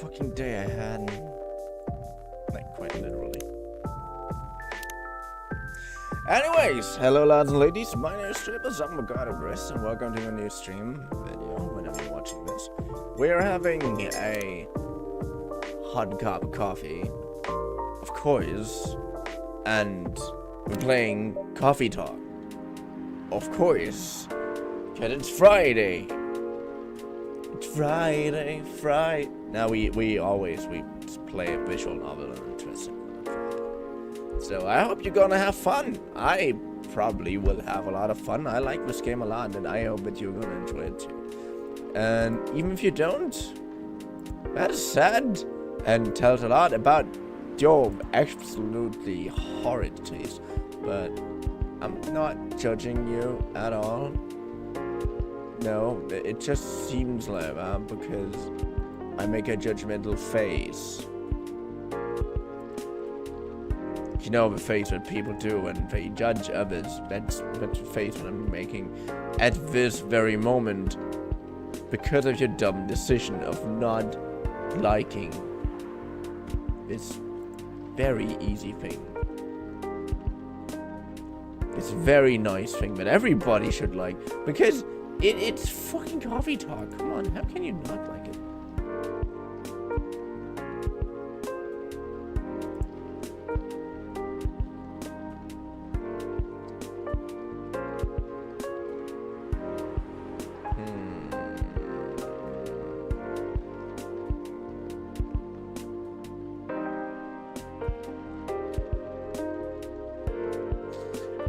fucking day I had. Like, quite literally. Anyways, hello lads and ladies, my name is Strippers, I'm a god of Barista, and welcome to a new stream video, whenever you're watching this. We're having a hot cup of coffee, of course, and we're playing Coffee Talk, of course, because it's Friday. It's Friday. Now we always play a visual novel and interesting. So I hope you're gonna have fun. I probably will have a lot of fun. I like this game a lot, and I hope that you're gonna enjoy it too. And even if you don't, that is sad and tells a lot about your absolutely horrid taste. But I'm not judging you at all. No, it just seems like that because I make a judgmental face. You know the face that people do when they judge others. That's the face that I'm making at this very moment because of your dumb decision of not liking this very easy thing. This very nice thing that everybody should like because it's fucking Coffee Talk. Come on, how can you not like it?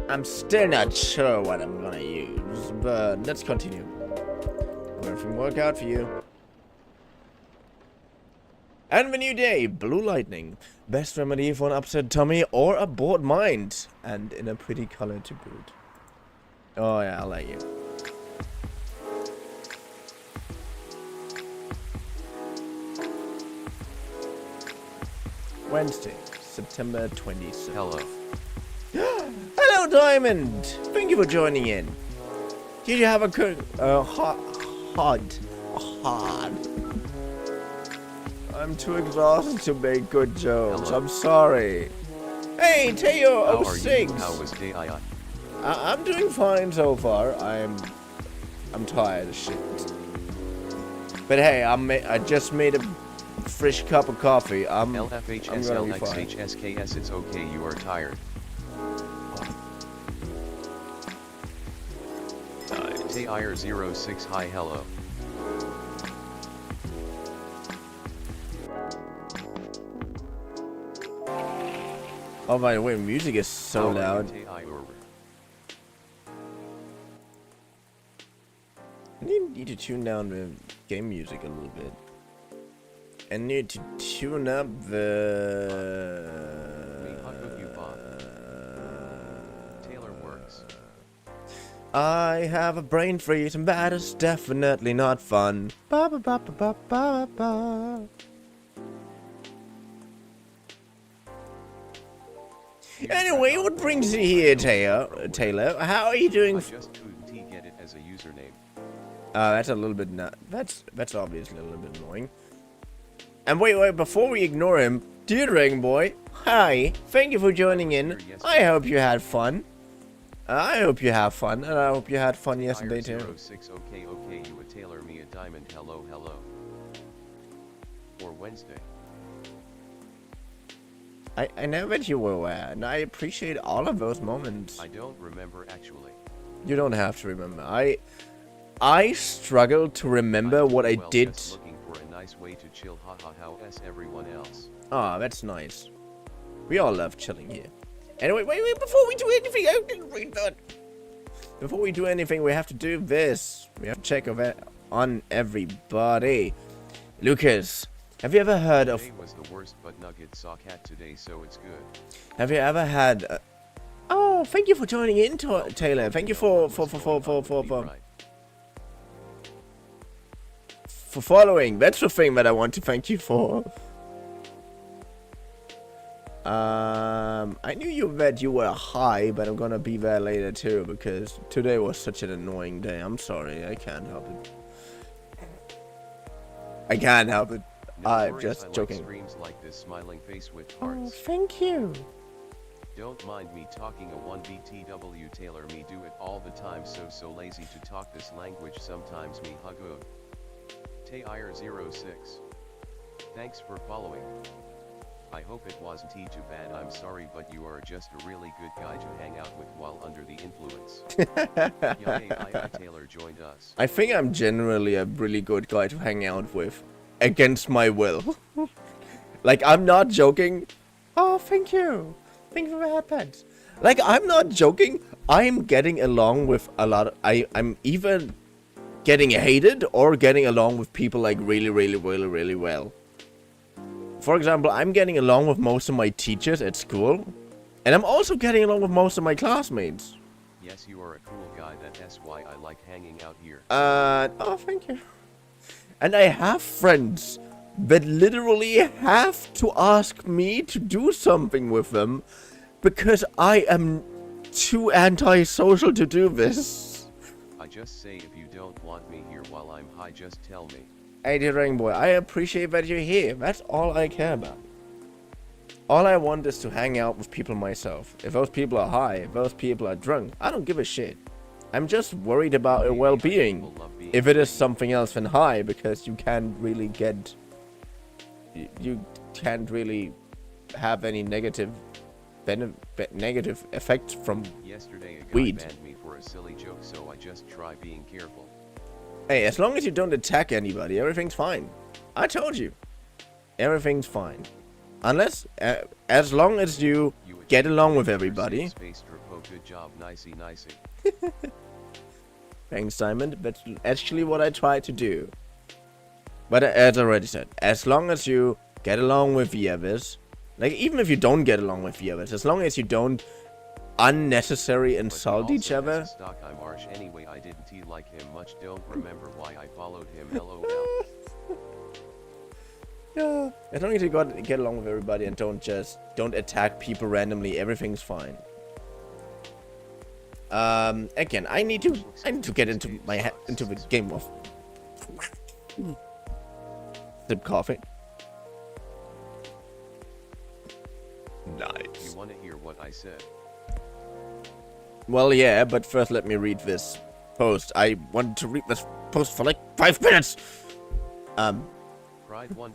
I'm still not sure what I'm gonna use, but let's continue. Will everything work out for you? And the new day, Blue Lightning. Best remedy for an upset tummy or a bored mind. And in a pretty color to boot. Oh yeah, I'll let you. Wednesday, September 26th. Hello. Hello, Diamond! Thank you for joining in. Did you have a good, hard? I'm too exhausted to make good jokes. Hello. I'm sorry. Hey, Teo06. How was day? I'm doing fine so far. I'm tired of shit. But hey, I just made a fresh cup of coffee. I'm gonna be fine. LFHSLXHSKS, it's okay, you are tired. TIR06, hi, hello. Oh, by the way, music is so loud. I need to tune down the game music a little bit. I need to tune up the... I have a brain freeze and that is definitely not fun. Ba ba ba ba ba ba ba. Anyway, what brings you here, Taylor? How are you doing? I just couldn't get it as a username. That's a little bit that's obviously a little bit annoying. And wait, before we ignore him, dear Dragon Boy, hi, thank you for joining in. I hope you had fun. I hope you have fun, and I hope you had fun yesterday too. 06, okay, you would tailor me a diamond, hello. Or Wednesday. I know that you were aware, and I appreciate all of those moments. I don't remember actually. You don't have to remember. I struggle to remember what I did. Just looking for a nice way to chill, haha, how as everyone else. Ah, that's nice. We all love chilling here. Anyway, wait, before we do anything, I didn't read that. Before we do anything, we have to do this. We have to check on everybody. Lucas, have you ever heard of... Today was the worst, but Nugget saw cat today, so it's good. Have you ever had... Oh, thank you for joining in, Taylor. Thank you for following. That's the thing that I want to thank you for. I knew that you were high, but I'm gonna be there later too, because today was such an annoying day. I'm sorry, I can't help it. I can't help it. I'm worry, just I joking. Like streams like this smiling face with Oh, hearts. thank you. Don't mind me talking a 1BTW Taylor me do it all the time so lazy to talk this language sometimes me hugug. Tayer06. Thanks for following. I hope it wasn't too bad, I'm sorry, but you are just a really good guy to hang out with while under the influence. Yay, Taylor joined us. I think I'm generally a really good guy to hang out with. Against my will. Like, I'm not joking. Oh, thank you. Thank you for the headpants. Like, I'm not joking. I'm getting along with a lot of... I'm either getting hated or getting along with people, like, really well. For example, I'm getting along with most of my teachers at school. And I'm also getting along with most of my classmates. Yes, you are a cool guy, that's why I like hanging out here. Oh, thank you. And I have friends that literally have to ask me to do something with them because I am too antisocial to do this. I just say if you don't want me here while I'm high, just tell me. Hey, dear Rainbow, I appreciate that you're here. That's all I care about. All I want is to hang out with people myself. If those people are high, if those people are drunk, I don't give a shit. I'm just worried about their well-being. If it is something else than high, because you can't really get... You can't really have any negative effects from Yesterday a guy weed. banned me for a silly joke, so I just try being careful. Hey, as long as you don't attack anybody, everything's fine. I told you. Everything's fine. Unless, as long as you get along with everybody. Good job, nicey. Thanks, Simon. That's actually what I try to do. But as I already said, as long as you get along with the others, like even if you don't get along with the others, as long as you don't unnecessarily insult each other. Stock, I'm harsh anyway. I didn't like him much. Don't remember why I followed him. LOL. Yeah. As long as you get along with everybody and don't attack people randomly, everything's fine. Again, I need to get into the game of sip coffee. Nice. You want to hear what I said? Well, yeah, but first let me read this post. I wanted to read this post for like 5 minutes. Pride one.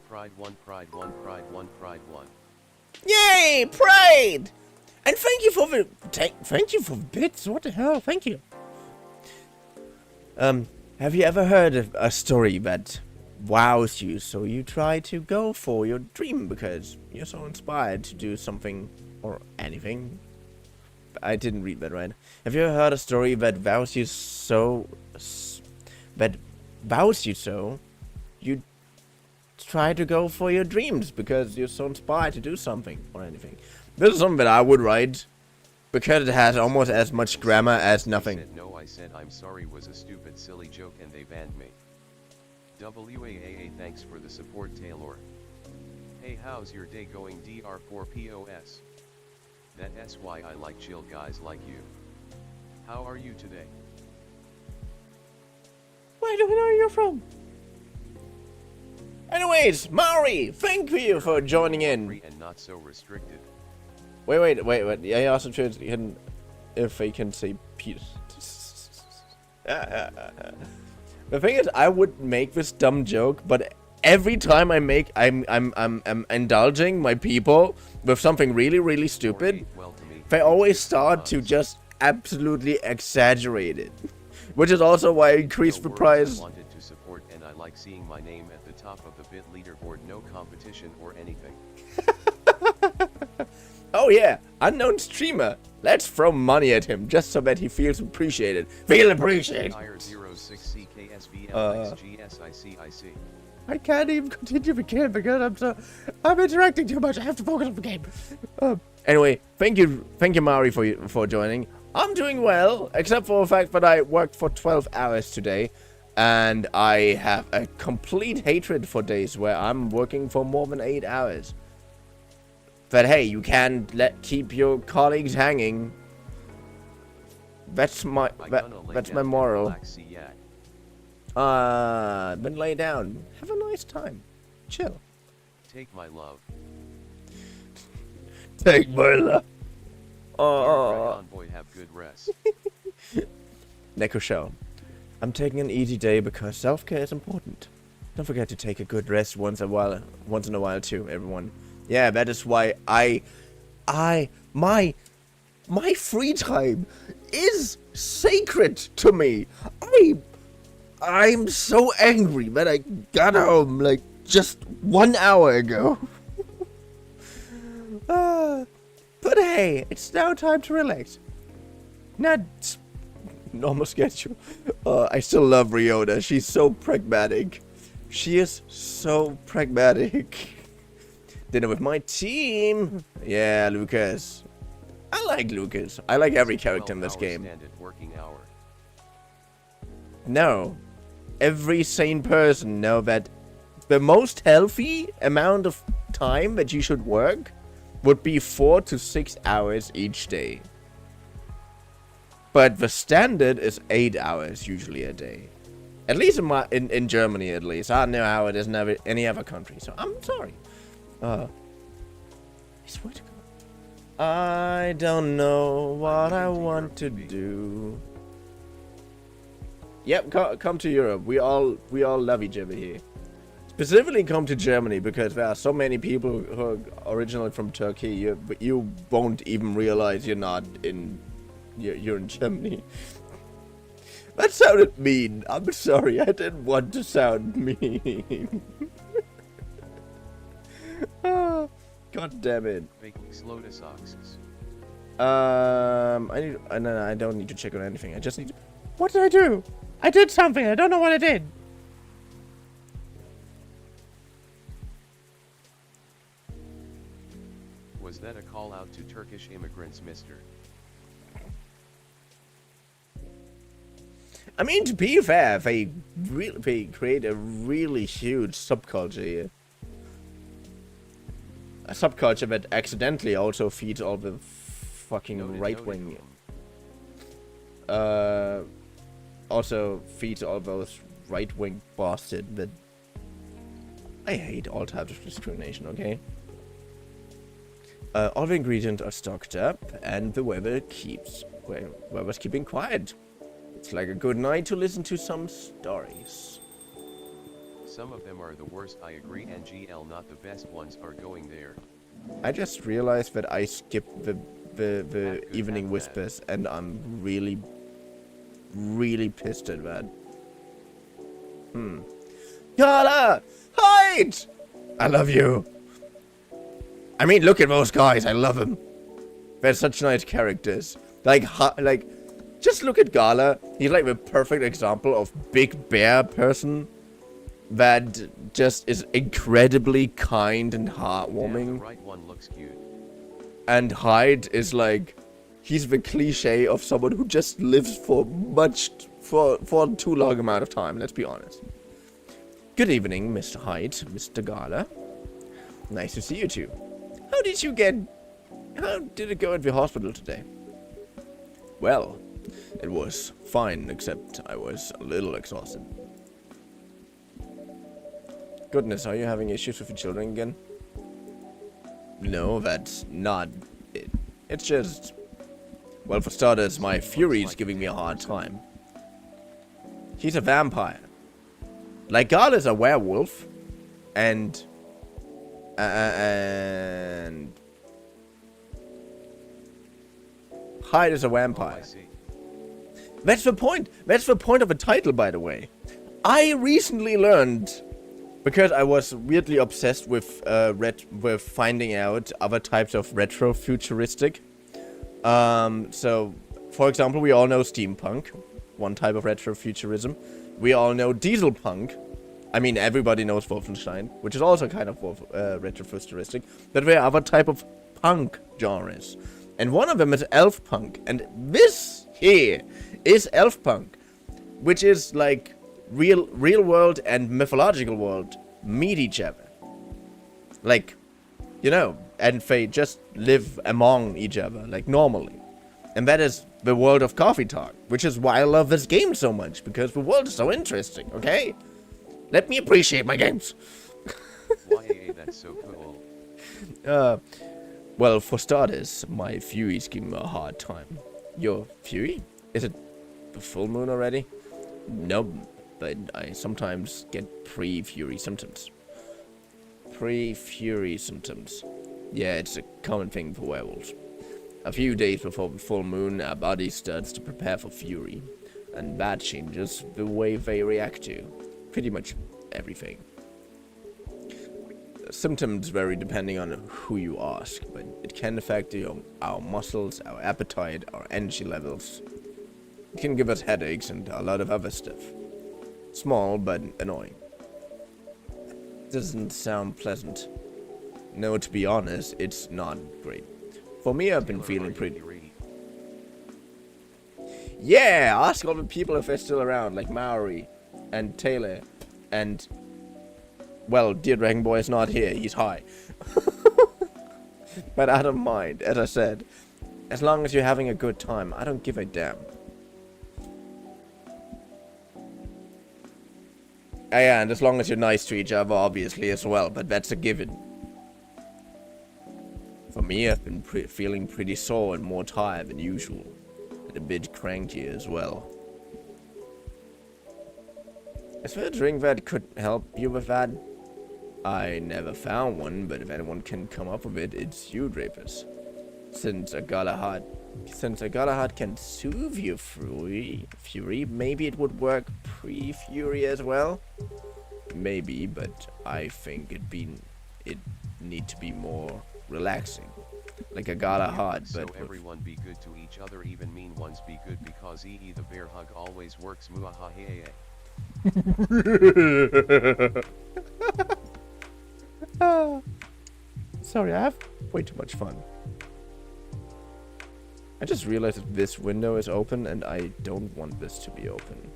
Yay, Pride! And thank you for bits. What the hell? Thank you. Have you ever heard of a story that wows you, so you try to go for your dream because you're so inspired to do something or anything? I didn't read that right. Have you ever heard a story that wows you so you try to go for your dreams because you're so inspired to do something or anything? This is something that I would write because it has almost as much grammar as nothing. No, I said I'm sorry was a stupid silly joke and they banned me. WAAA, thanks for the support, Taylor. Hey, how's your day going, DR4POS? That's why I like chill guys like you. How are you today? Where do we know you're from? Anyways, Mari, thank you for joining in. And not so restricted. Wait. Yeah, I also chose if they can say peace. The thing is, I would make this dumb joke, but every time I'm indulging my people with something really stupid, they always start to just absolutely exaggerate it. Which is also why I increased the price. I wanted to support and I like seeing my name at the top of the bit leaderboard, no competition or anything. Oh yeah, unknown streamer. Let's throw money at him just so that he feels appreciated. Feel appreciated. I can't even continue the game because I'm interacting too much. I have to focus on the game. Anyway, thank you, Mari, for joining. I'm doing well, except for the fact that I worked for 12 hours today, and I have a complete hatred for days where I'm working for more than 8 hours. But hey, you can't keep your colleagues hanging. That's my moral. Then lay down. Have a nice time. Chill. Take my love. Take my love. Oh. Boy, have good rest. Neko Shell. I'm taking an easy day because self-care is important. Don't forget to take a good rest once in a while too, everyone. Yeah, that is why my free time is sacred to me. I'm so angry that I got home like just 1 hour ago. But hey, it's now time to relax. Not normal schedule. I still love Ryota. She's so pragmatic. She is so pragmatic. Dinner with my team. Yeah, Lucas. I like Lucas. I like every character in this game. Working hour. No. Every sane person know that the most healthy amount of time that you should work would be 4 to 6 hours each day. But the standard is 8 hours usually a day. At least in Germany, at least. I don't know how it is in any other country, so I'm sorry. I swear to God. I don't know what I want to do. Yep, come to Europe. We all love each other here. Specifically come to Germany because there are so many people who are originally from Turkey. You won't even realize you're not in... You're in Germany. That sounded mean. I'm sorry. I didn't want to sound mean. Oh, God damn it. Slow to socks. I don't need to check on anything. I just need to... What did I do? I did something. I don't know what I did. Was that a call out to Turkish immigrants, mister? I mean, to be fair, they create a really huge subculture here. A subculture that accidentally also feeds all the fucking right-wing... also feeds all those right-wing bastards that... I hate all types of discrimination, okay? All the ingredients are stocked up, and the weather's keeping quiet. It's like a good night to listen to some stories. Some of them are the worst, I agree, and GL not the best ones are going there. I just realized that I skipped the evening whispers, and I'm really pissed at that. Carla! Hide! I love you. I mean, look at those guys. I love them. They're such nice characters. Like, just look at Gala. He's like the perfect example of big bear person that just is incredibly kind and heartwarming. Yeah, the right one looks cute. And Hyde is like, he's the cliche of someone who just lives for too long amount of time. Let's be honest. Good evening, Mr. Hyde, Mr. Gala. Nice to see you two. How did it go at the hospital today? Well, it was fine, except I was a little exhausted. Goodness, are you having issues with your children again? No, that's not it. It's just... Well, for starters, my Fury's giving me a hard time. He's a vampire. Like, God is a werewolf. And Hyde is a vampire. That's the point. That's the point of the title, by the way. I recently learned, because I was weirdly obsessed with finding out other types of retro-futuristic. So, for example, we all know steampunk, one type of retro-futurism. We all know diesel punk. I mean, everybody knows Wolfenstein, which is also kind of retro-futuristic. But there are other type of punk genres. And one of them is elf punk. And this here is elf punk, which is like real world and mythological world meet each other. Like, you know, and they just live among each other, like normally. And that is the world of Coffee Talk, which is why I love this game so much, because the world is so interesting, okay? Let me appreciate my games. YAA, that That's so cool. Well, for starters, my Furies give me a hard time. Your Fury? Is it the full moon already? No, but I sometimes get pre-Fury symptoms. Pre-Fury symptoms. Yeah, it's a common thing for werewolves. A few days before the full moon, our body starts to prepare for Fury, and that changes the way they react to pretty much everything. Symptoms vary depending on who you ask, but it can affect our muscles, our appetite, our energy levels. It can give us headaches and a lot of other stuff. Small, but annoying. Doesn't sound pleasant. No, to be honest, it's not great. For me, I've been feeling pretty... Yeah, ask all the people if they're still around, like Maori and Taylor and... Well, Dear Dragon Boy is not here, he's high. But I don't mind, as I said. As long as you're having a good time, I don't give a damn. Yeah, and as long as you're nice to each other, obviously, as well, but that's a given. For me, I've been feeling pretty sore and more tired than usual. And a bit cranky as well. Is there a drink that could help you with that? I never found one, but if anyone can come up with it, it's you, Drapers. Since a Galahad can soothe your fury, maybe it would work pre-fury as well? Maybe, but I think it need to be more relaxing. Like a Galahad, so but everyone be good to each other, even mean ones be good, because the bear hug always works. Muahaha. Sorry, I have way too much fun. I just realized that this window is open and I don't want this to be open.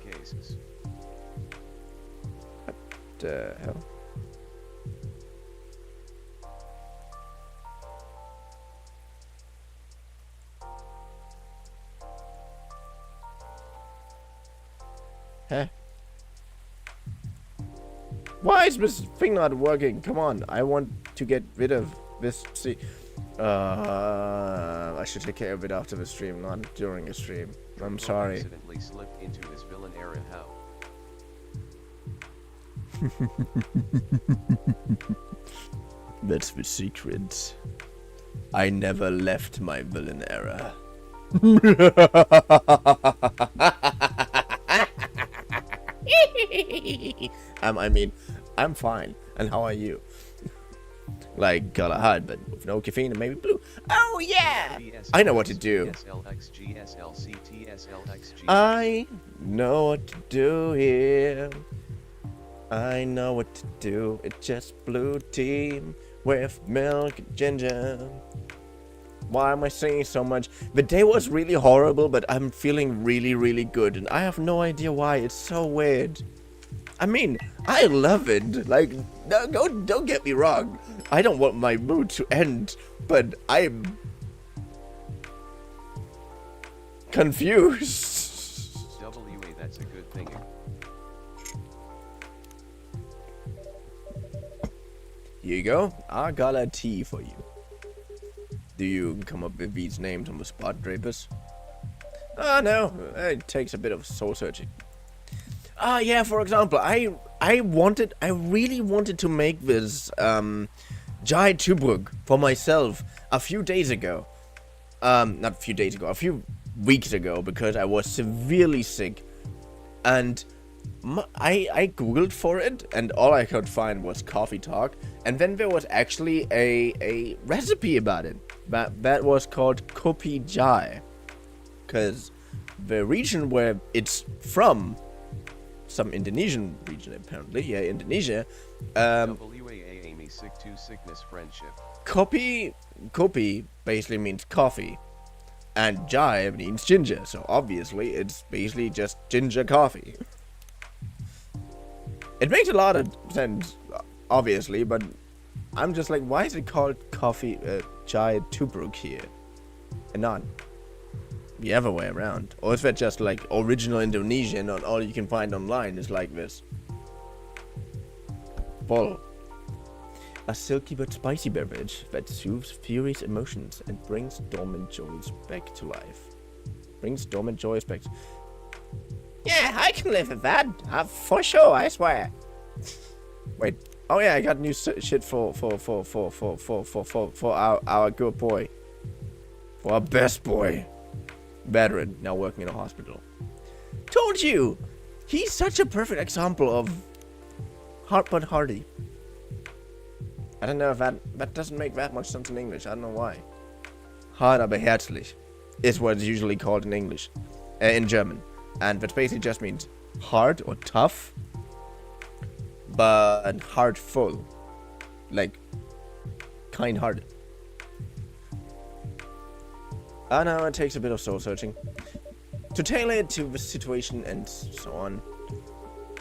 Cases. What the hell? Huh? Why is this thing not working? Come on, I want to get rid of this. See, I should take care of it after the stream, not during a stream. I'm sorry. Accidentally slipped into his villain era. How? That's the secret. I never left my villain era. I mean, I'm fine. And how are you? Like Galahad, but with no caffeine and maybe blue. Oh yeah! I know what to do. I know what to do here. I know what to do. It's just blue tea with milk and ginger. Why am I singing so much? The day was really horrible, but I'm feeling really, really good. And I have no idea why. It's so weird. I mean, I love it. Like, no, don't get me wrong. I don't want my mood to end, but I'm confused. That's a good thing. Here you go. I got a tea for you. Do you come up with these names on the spot, Drapers? No. It takes a bit of soul searching. Yeah, for example, I really wanted to make this GERVtuber for myself a few days ago. Not a few days ago, a few weeks ago, because I was severely sick. And I googled for it, and all I could find was coffee talk. And then there was actually a recipe about it. That was called Kopi Jai. Because the region where it's from, some Indonesian region apparently, yeah, Indonesia. WAA me sick to sickness friendship. Kopi basically means coffee, and Jai means ginger. So obviously, it's basically just ginger coffee. It makes a lot of sense, obviously, but I'm just like, why is it called coffee GERVtuber here, and not the other way around? Or is that just like original Indonesian, and all you can find online is like this? full. A silky but spicy beverage that soothes furious emotions and brings dormant joys back to life. Yeah, I can live with that. For sure, I swear. Wait. Oh yeah, I got new shit for our good boy. For our best boy. Veteran, now working in a hospital. Told you! He's such a perfect example of hard but hardy. I don't know if that doesn't make that much sense in English. I don't know why. Hard aber herzlich is what it's usually called in English. In German. And that basically just means hard or tough, but heartful. Like, kind-hearted. I know it takes a bit of soul searching to tailor it to the situation and so on.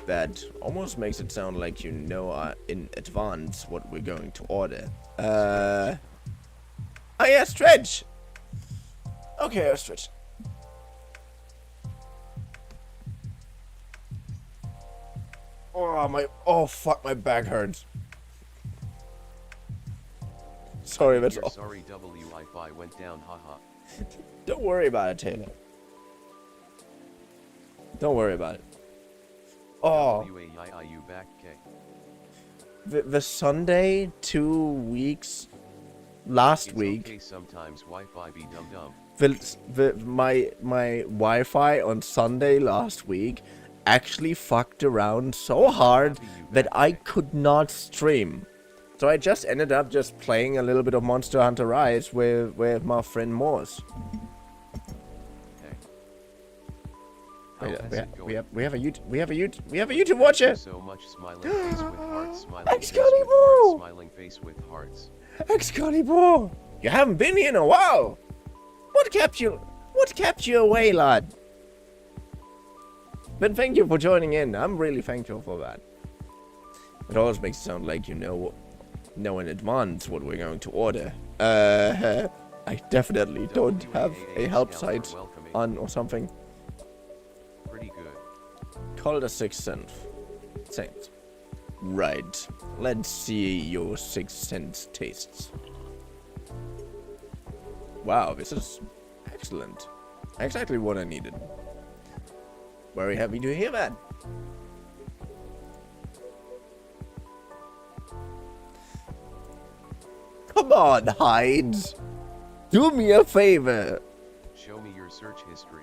That almost makes it sound like you know in advance what we're going to order. Oh yeah, stretch! Okay, I'll stretch. Oh fuck, my back hurts. Sorry, that's all. Sorry, Wi-Fi went down, haha. Don't worry about it, Taylor. Don't worry about it. Oh. The Sunday 2 weeks last week. Okay, sometimes Wi-Fi be dumb. My Wi-Fi on Sunday last week actually fucked around so hard that I could not stream. So I just ended up just playing a little bit of Monster Hunter Rise with my friend Morse. We have a YouTube watcher. So much smiling face with hearts, smiling face with hearts. Excalibur! You haven't been here in a while. What kept you away, lad? But thank you for joining in. I'm really thankful for that. It always makes it sound like you know in advance what we're going to order. I definitely don't have a help site on or something. Pretty good. Call it a sixth sense. Right. Let's see your sixth sense tastes. Wow, this is excellent. Exactly what I needed. Very happy to hear that. Come on, Hides. Do me a favor. Show me your search history.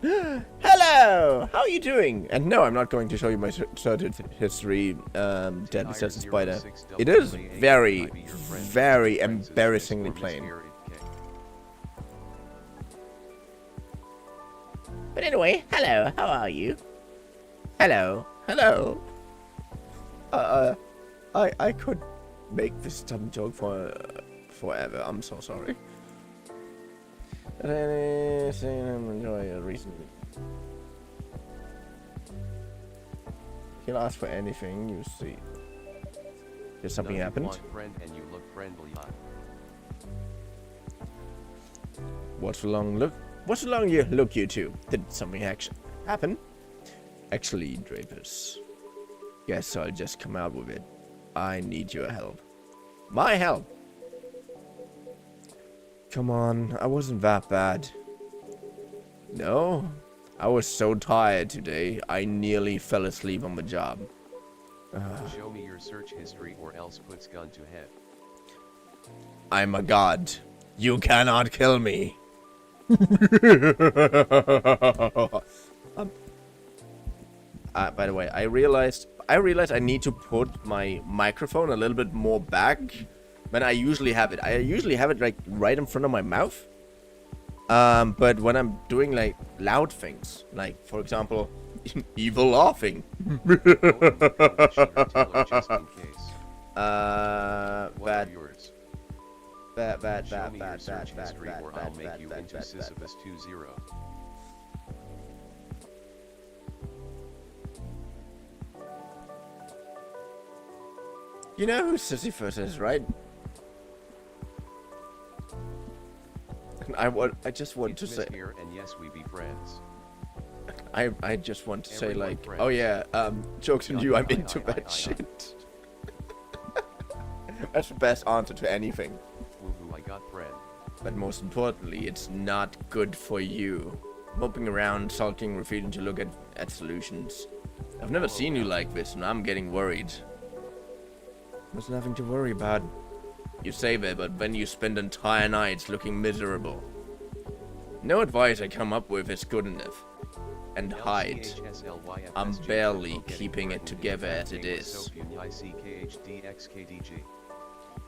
Hello! How are you doing? And no, I'm not going to show you my search history, Deadly Sets Spider. It is very, very embarrassingly plain. But anyway, hello, how are you? Hello. I could make this dumb joke for forever. I'm so sorry. Enjoy recently. He'll ask for anything you see. Did something happen? Friend and you look friendly. What's the long look? What's the long you look, you two? Did something actually happen? Actually, Drapers. Guess I'll just come out with it. I need your help. My help? Come on, I wasn't that bad. No? I was so tired today, I nearly fell asleep on the job. Show me your search history or else puts gun to head. I'm a god. You cannot kill me. By the way, I realized I need to put my microphone a little bit more back than I usually have it. I usually have it like right in front of my mouth. But when I'm doing like loud things, like for example, evil laughing. Just in case. What are yours? Show me your search history or I'll make you into Sisyphus 2-0. You know who Sisyphus is, right? I just want to say here and yes, we be friends. I just want to say, Everyone like, friends. oh yeah, jokes on you, I'm into I. that shit. That's the best answer to anything. Woohoo, I got friend. But most importantly, it's not good for you. Moping around, sulking, refusing to look at solutions. I've never seen you like this, and I'm getting worried. There's nothing to worry about. You say that, but then you spend entire nights looking miserable. No advice I come up with is good enough. And hide. I'm barely keeping it together as it is.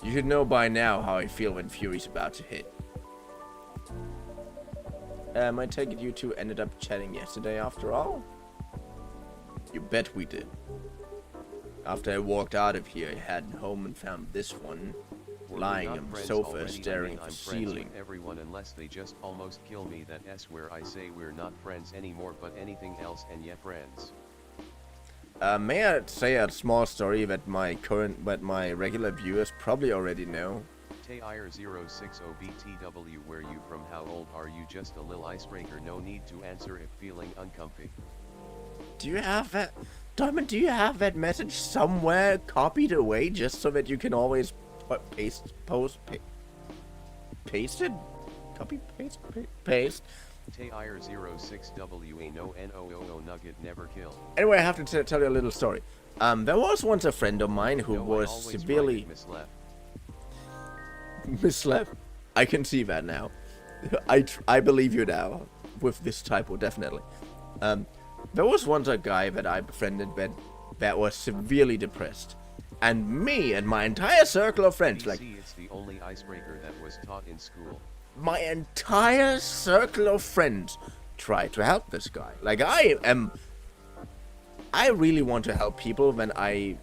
You should know by now how I feel when Fury's about to hit. I take it you two ended up chatting yesterday after all? You bet we did. After I walked out of here, I headed home and found this one lying on the sofa staring at the ceiling. Everyone unless they just almost kill me. That's where I say we're not friends anymore, but anything else and yeah, friends. May I say a small story that my regular viewers probably already know? Tair060BTW, where you from? How old are you? Just a little icebreaker, no need to answer if feeling uncomfy. Do you have that? Diamond, do you have that message somewhere copied away just so that you can always paste it? Copy, paste? Tair06WA no NOOO nugget never kill. Anyway, I have to tell you a little story. There was once a friend of mine who was severely misled. I can see that now. I believe you now with this typo, definitely. There was once a guy that I befriended that was severely depressed, and me and my entire circle of friends, like, it's the only icebreaker that was taught in school. My entire circle of friends tried to help this guy. Like, I really want to help people when I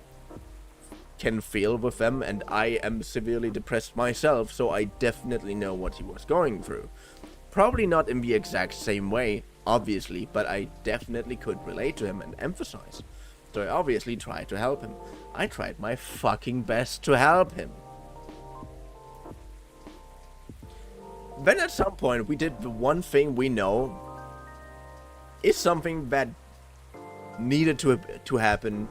can feel with them, and I am severely depressed myself, so I definitely know what he was going through. Probably not in the exact same way, obviously, but I definitely could relate to him and empathize. So I obviously tried to help him. I tried my fucking best to help him. Then at some point we did the one thing we know is something that needed to happen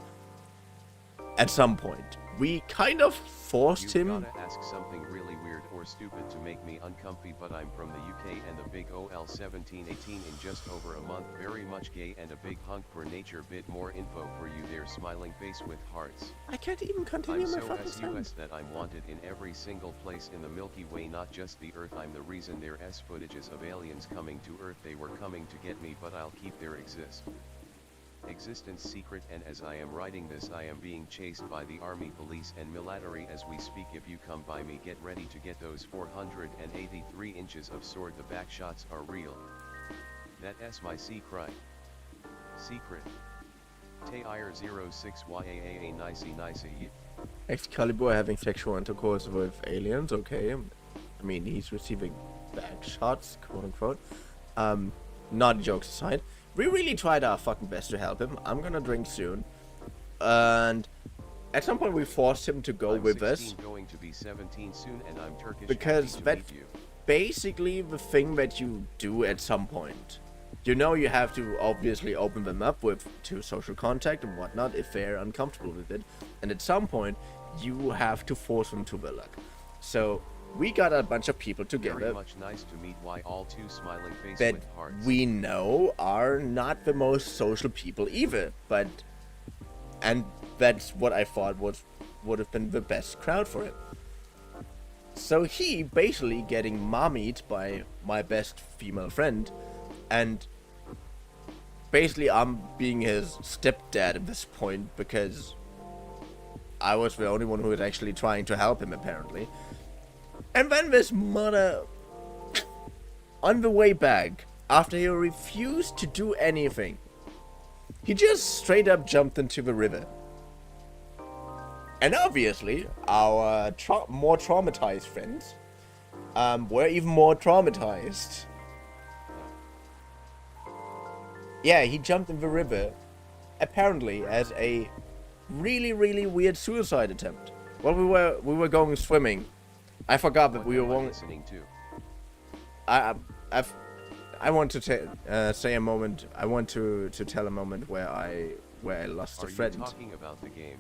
at some point. We kind of forced him. You gotta ask something really weird or stupid to make me uncomfy, but I'm from the UK and the big OL 1718 in just over a month. Very much gay and a big hunk for nature. Bit more info for you there, smiling face with hearts. I can't even continue I'm my so fucking sentence. that I'm wanted in every single place in the Milky Way, not just the Earth. I'm the reason there's footages of aliens coming to Earth. They were coming to get me, but I'll keep their existence secret, and as I am writing this I am being chased by the army, police and military as we speak. If you come by me, get ready to get those 483 inches of sword. The back shots are real. That's my secret. Tair06YAA nicey. Excalibur having sexual intercourse with aliens, okay. I mean, he's receiving back shots, quote unquote. Not jokes aside. We really tried our fucking best to help him. I'm gonna drink soon. And at some point we forced him to go with us. Going to be 17 soon, and I'm Turkish. Because that's basically the thing that you do at some point. You know, you have to obviously open them up to social contact and whatnot if they're uncomfortable with it. And at some point, you have to force them to the luck. So we got a bunch of people together. Very much nice to meet. Why all two smiling face that with hearts. We know are not the most social people either, and that's what I thought would have been the best crowd for it. So he basically getting mommied by my best female friend, and basically I'm being his stepdad at this point because I was the only one who was actually trying to help him, apparently. And then this mother, on the way back, after he refused to do anything, he just straight up jumped into the river. And obviously, our more traumatized friends were even more traumatized. Yeah, he jumped in the river, apparently as a really, really weird suicide attempt. Well, we were going swimming. I forgot that we were listening to. I want to say a moment. I want to tell a moment where I lost a friend. Are you talking about the game?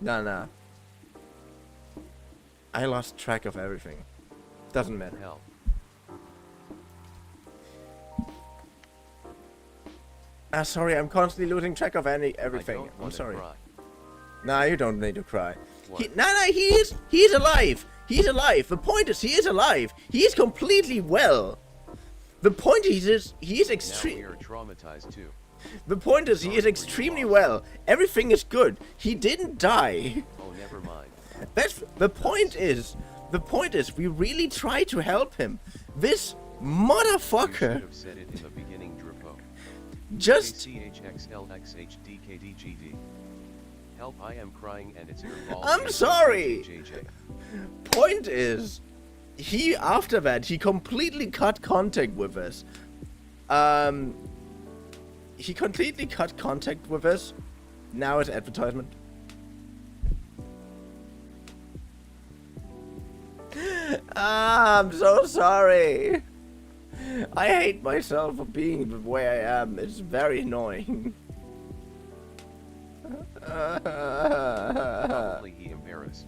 Nah. I lost track of everything. Doesn't matter. Hell. Sorry, I'm constantly losing track of everything. I'm sorry. Cry. Nah, you don't need to cry. What? He's alive. He's alive. The point is, he is alive. He is completely well. The point is, he is extreme. Now we are traumatized too. The point is, he is extremely well. Everything is good. He didn't die. Oh, never mind. That's the point is. The point is, we really try to help him. This motherfucker. You should have said it in the beginning, Drapo. Just. KCHXLXHDKDGD. Help! I am crying and it's your fault. I'm sorry. JJ. Point is, after that he completely cut contact with us. He completely cut contact with us. Now it's advertisement. I'm so sorry. I hate myself for being the way I am. It's very annoying. Probably he embarrassed.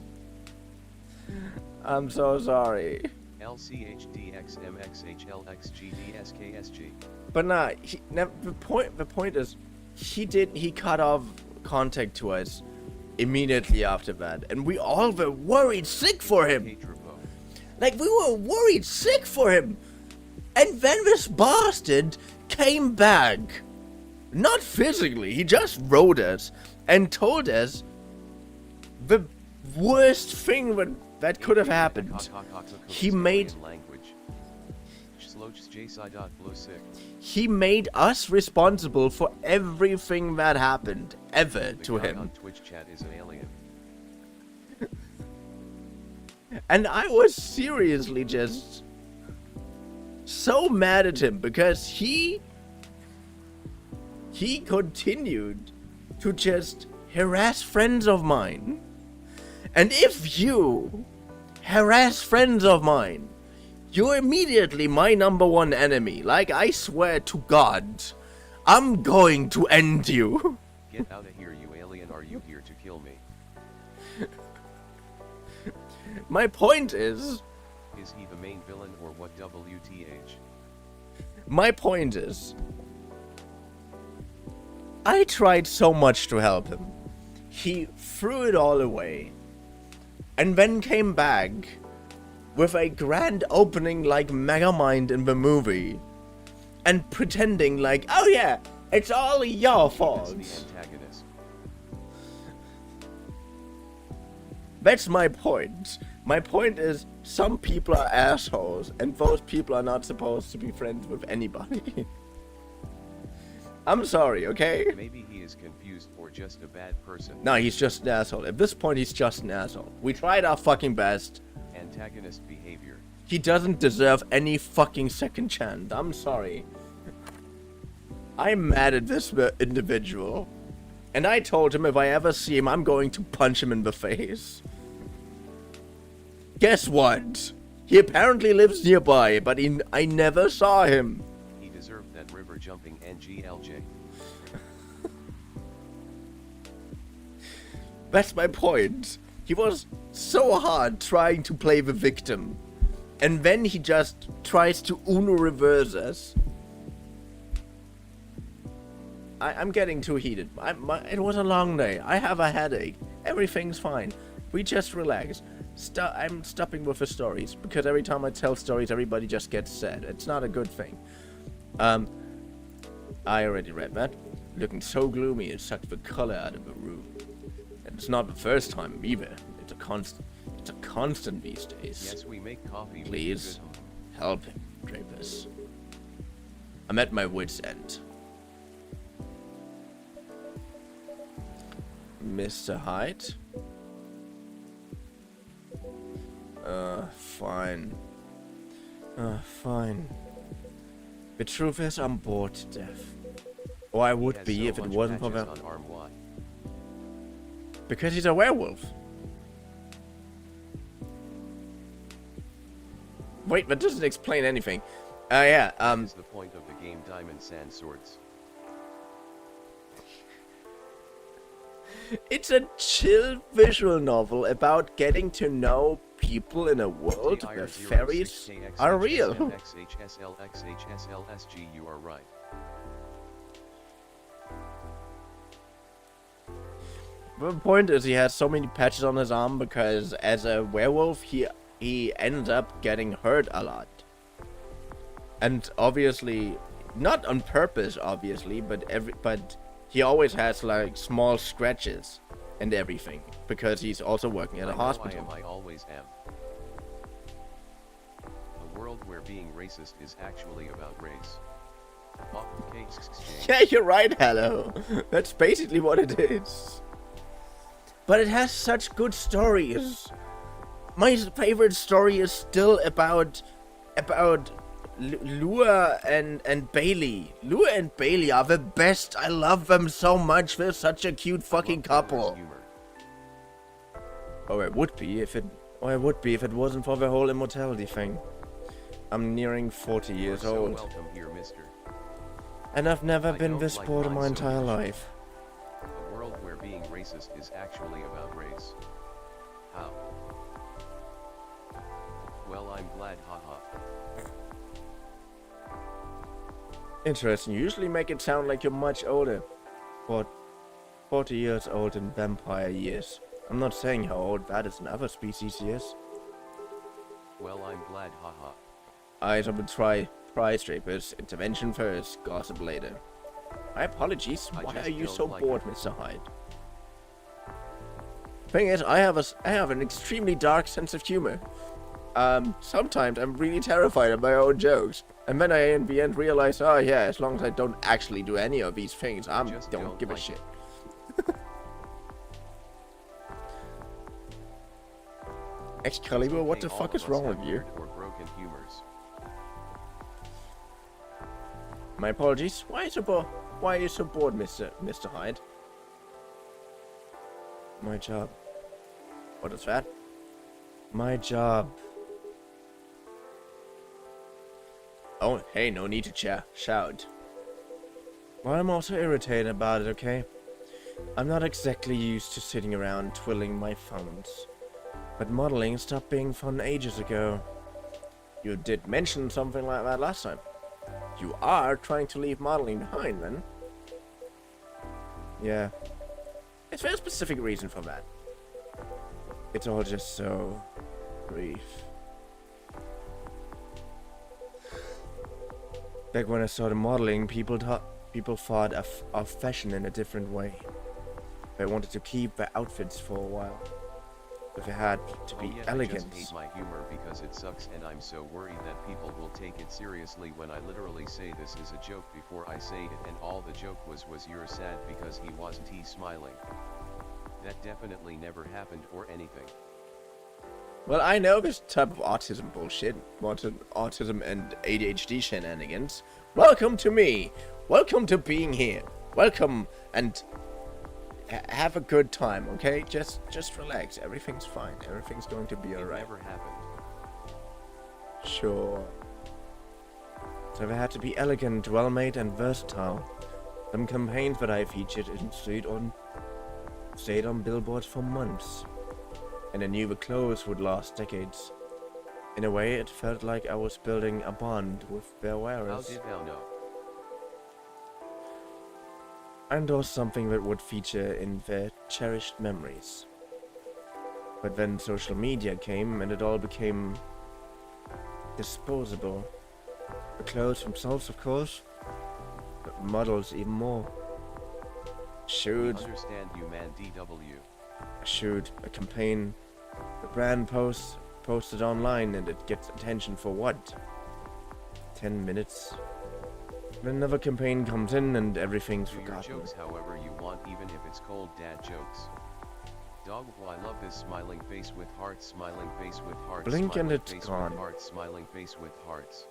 I'm so sorry. LCHDXMXHLXGDSKSG. But nah, the point is, he cut off contact to us immediately after that, and we all were worried sick for him. Hey, Drapo. Like, we were worried sick for him. And then this bastard came back. Not physically, he just wrote us and told us the worst thing that could have happened. He made us responsible for everything that happened ever to him. On Twitch chat is an alien. And I was seriously just so mad at him because he continued to just harass friends of mine. And if you harass friends of mine, you're immediately my #1 enemy. Like, I swear to God, I'm going to end you. Get out of here, you alien. Are you here to kill me? My point is he the main villain or what? WTH? My point is, I tried so much to help him. He threw it all away. And then came back with a grand opening like Megamind in the movie. And pretending like, oh yeah, it's all your fault. He's the antagonist. That's my point. My point is, some people are assholes, and those people are not supposed to be friends with anybody. I'm sorry, okay? Maybe he is confused or just a bad person. No, he's just an asshole. At this point, he's just an asshole. We tried our fucking best. Antagonist behavior. He doesn't deserve any fucking second chance. I'm sorry. I'm mad at this individual. And I told him if I ever see him, I'm going to punch him in the face. Guess what? He apparently lives nearby, but I never saw him. He deserved that river jumping NGLJ. That's my point. He was so hard trying to play the victim. And then he just tries to Uno reverse us. I'm getting too heated. It was a long day. I have a headache. Everything's fine. We just relax. I'm stopping with the stories, because every time I tell stories, everybody just gets sad. It's not a good thing. I already read that. Looking so gloomy, it sucked the color out of the room. And it's not the first time either. It's a constant these days. Yes, we make coffee. Please help him, Drapus. I'm at my wit's end. Mr. Hyde? Fine. Fine. The truth is, I'm bored to death. Or I would be if it wasn't for that. Because he's a werewolf. Wait, that doesn't explain anything. Yeah. What is the point of the game Diamond Sand Swords? It's a chill visual novel about getting to know people in a world where fairies are real. You are right. The point is, he has so many patches on his arm because as a werewolf, he ends up getting hurt a lot. And obviously, not on purpose, obviously, but he always has like small scratches and everything because he's also working at a hospital. I always am. A world where being racist is actually about race. Yeah, you're right, hello. That's basically what it is. But it has such good stories. My favorite story is still about Lua and Bailey. Lua and Bailey are the best. I love them so much. They're such a cute fucking couple. Oh, it would be if it wasn't for the whole immortality thing. I'm nearing 40 years old. Welcome here, mister. And I've never been this bored in my entire life. A world where being racist is actually about race. How? Well, I'm glad, haha. Interesting. You usually make it sound like you're much older. But 40 years old in vampire years. I'm not saying how old that is in other species years. Well, I'm glad, haha. I will try prize drapers. Intervention first, gossip later. My apologies. Why are you so bored, Mr. Hyde? Thing is, I have an extremely dark sense of humor. Sometimes I'm really terrified of my own jokes. And then I, in the end, realize, oh yeah, as long as I don't actually do any of these things, I don't give a shit. Excalibur, what the fuck is wrong with you? Or broken humors. My apologies. Why are you so bored, Mr. Hyde? My job. What is that? My job. Oh, hey, no need to shout. Well, I'm also irritated about it, okay? I'm not exactly used to sitting around twiddling my thumbs. But modeling stopped being fun ages ago. You did mention something like that last time. You are trying to leave modeling behind, then? Yeah. Is there a specific reason for that? It's all just so brief. Back when I started modeling, people thought of fashion in a different way. They wanted to keep their outfits for a while. But they had to be elegant. I just hate my humor because it sucks, and I'm so worried that people will take it seriously when I literally say this is a joke before I say it, and all the joke was you're sad because he wasn't smiling. That definitely never happened or anything. Well, I know this type of autism bullshit. Autism and ADHD shenanigans. Welcome to me. Welcome to being here. Welcome and have a good time, okay? Just relax. Everything's fine. Everything's going to be alright. It never happened. Sure. So they had to be elegant, well-made, and versatile. Some campaigns that I featured in stayed on billboards for months. And I knew the clothes would last decades. In a way, it felt like I was building a bond with their wearers. How did thou know? And or something that would feature in their cherished memories. But then social media came and it all became disposable. The clothes themselves, of course, but models even more. Shoot. Understand you, man. DW. Shoot, a campaign. The brand posted online and it gets attention for what? 10 minutes? Then another campaign comes in and everything's forgotten. Your jokes however you want, even if it's cold dad jokes. Dog, I love this smiling face with hearts, smiling face with hearts. Blink and it's gone. Hearts, smiling face with hearts.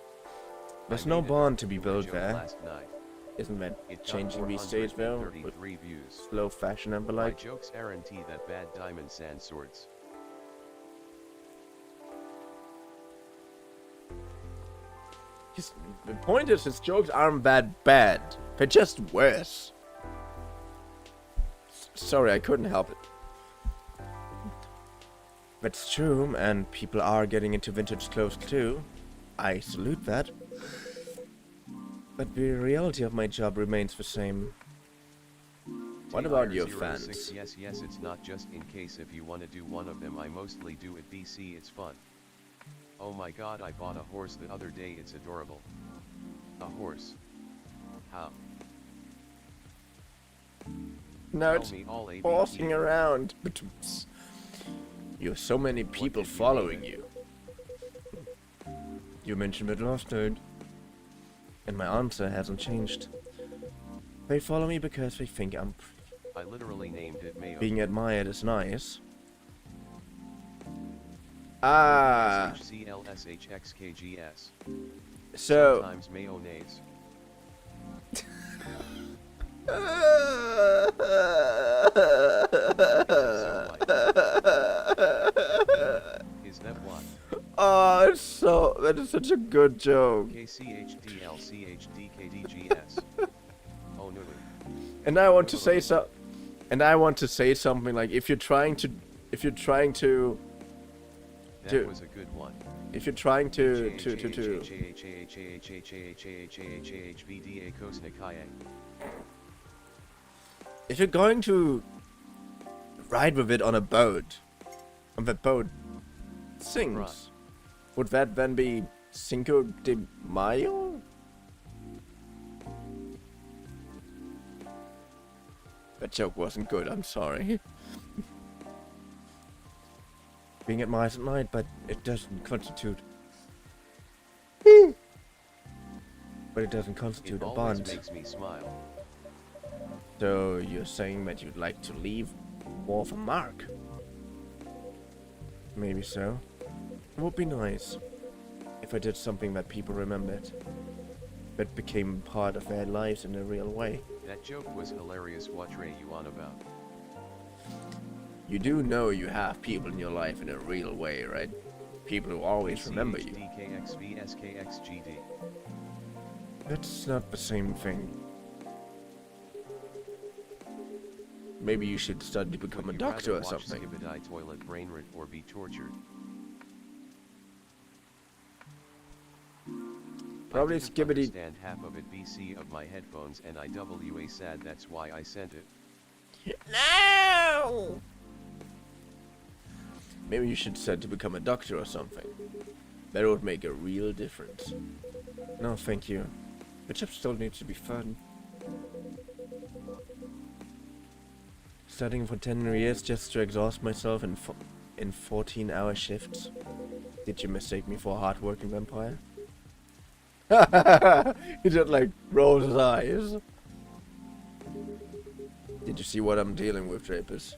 There's no bond to be built there. Last night. Isn't that changing these days though? With views. Slow fashion and the like. My jokes guarantee that bad diamond sand swords. The point is, his jokes aren't that bad. They're just worse. Sorry, I couldn't help it. That's true, and people are getting into vintage clothes too. I salute that. But the reality of my job remains the same. What about your fans? Yes, it's not just in case if you want to do one of them. I mostly do it BC, it's fun. Oh my god, I bought a horse the other day, it's adorable. A horse. How? No, Tell it's me all ABT. bossing around. You have so many people following you. You mentioned it last night. And my answer hasn't changed. They follow me because they think I'm I literally named it Mayo. being admired is nice. Ah. SHCLSHXKGS. So. Sometimes mayonnaise. Is that what? Oh, it's so. That is such a good joke. KCHDLCHDKDGS. Oh no. And I want to say so. And I want to say something like, if you're trying to. That was a good one. If you're trying to. If you're going to ride with it on a boat, and the boat sings, Right. would that then be Cinco de Mayo? That joke wasn't good, I'm sorry. Being admired at night, but it doesn't constitute. But it doesn't constitute It a always bond. makes me smile. So you're saying that you'd like to leave more of a mark? Maybe so. It would be nice if I did something that people remembered, that became part of their lives in a real way. That joke was hilarious. What Ray you on about? You do know you have people in your life in a real way, right? People who always remember you. DKXVSKXGD. That's not the same thing. Maybe you should study to become a Would you doctor or rather watch something. Skibidi toilet brain rot or be tortured? Probably I didn't Skibidi. understand half of it BC of my headphones and IWA sad, that's why I sent it. No! Maybe you should study to become a doctor or something. That would make a real difference. No, thank you. The job still needs to be fun. Studying for 10 years just to exhaust myself in 14-hour shifts. Did you mistake me for a hard-working vampire? He just like rolls his eyes. Did you see what I'm dealing with, Drapers?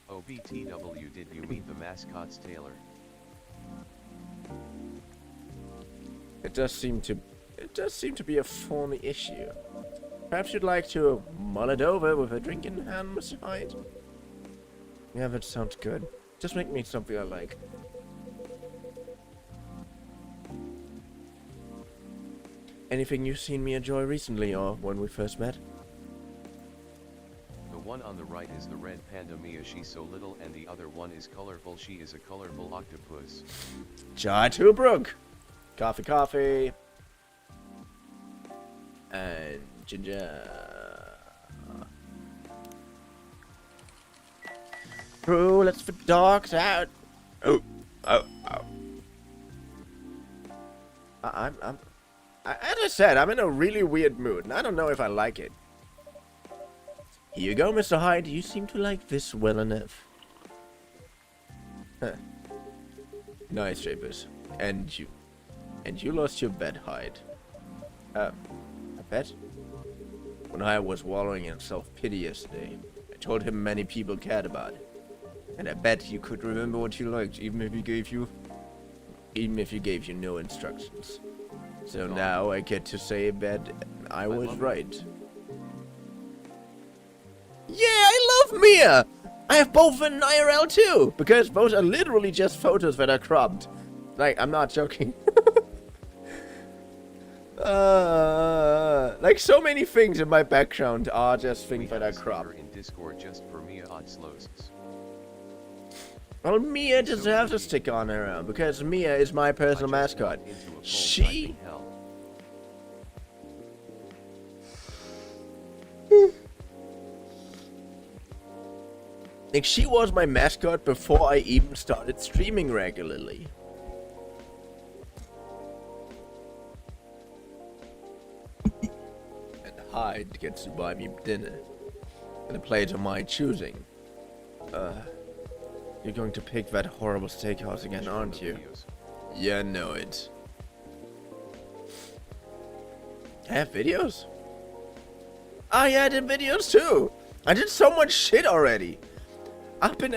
OBTW, did you meet the mascot's Taylor? It does seem to be a thorny issue. Perhaps you'd like to mull it over with a drink in hand, Mr. Hyde? Yeah, that sounds good. Just make me something I like. Anything you've seen me enjoy recently or when we first met? The one on the right is the red panda Mia, she's so little, and the other one is colorful, she is a colorful octopus. GERVtuber! Coffee, coffee. And ginger. Bro, let's the dogs out. Oh. As I said, I'm in a really weird mood, and I don't know if I like it. Here you go, Mr. Hyde. You seem to like this well enough. Huh. Nice, Japers. And you lost your bet, Hyde. A bet? When I was wallowing in self-pity yesterday, I told him many people cared about it. And I bet you could remember what you liked, even if he gave you no instructions. So now I get to say that I was right. Yeah, I love Mia! I have both in IRL too, because those are literally just photos that are cropped. Like, I'm not joking. Like so many things in my background are just things that are crap. In Discord just for Mia Odslows. Well, Mia deserves a stick on her because Mia is my personal mascot. She... Like, she was my mascot before I even started streaming regularly. And Hyde gets to buy me dinner. And a plate of my choosing. You're going to pick that horrible steakhouse again, aren't you? Yeah, I know it. I have videos? Oh yeah, I did videos too! I did so much shit already! I've been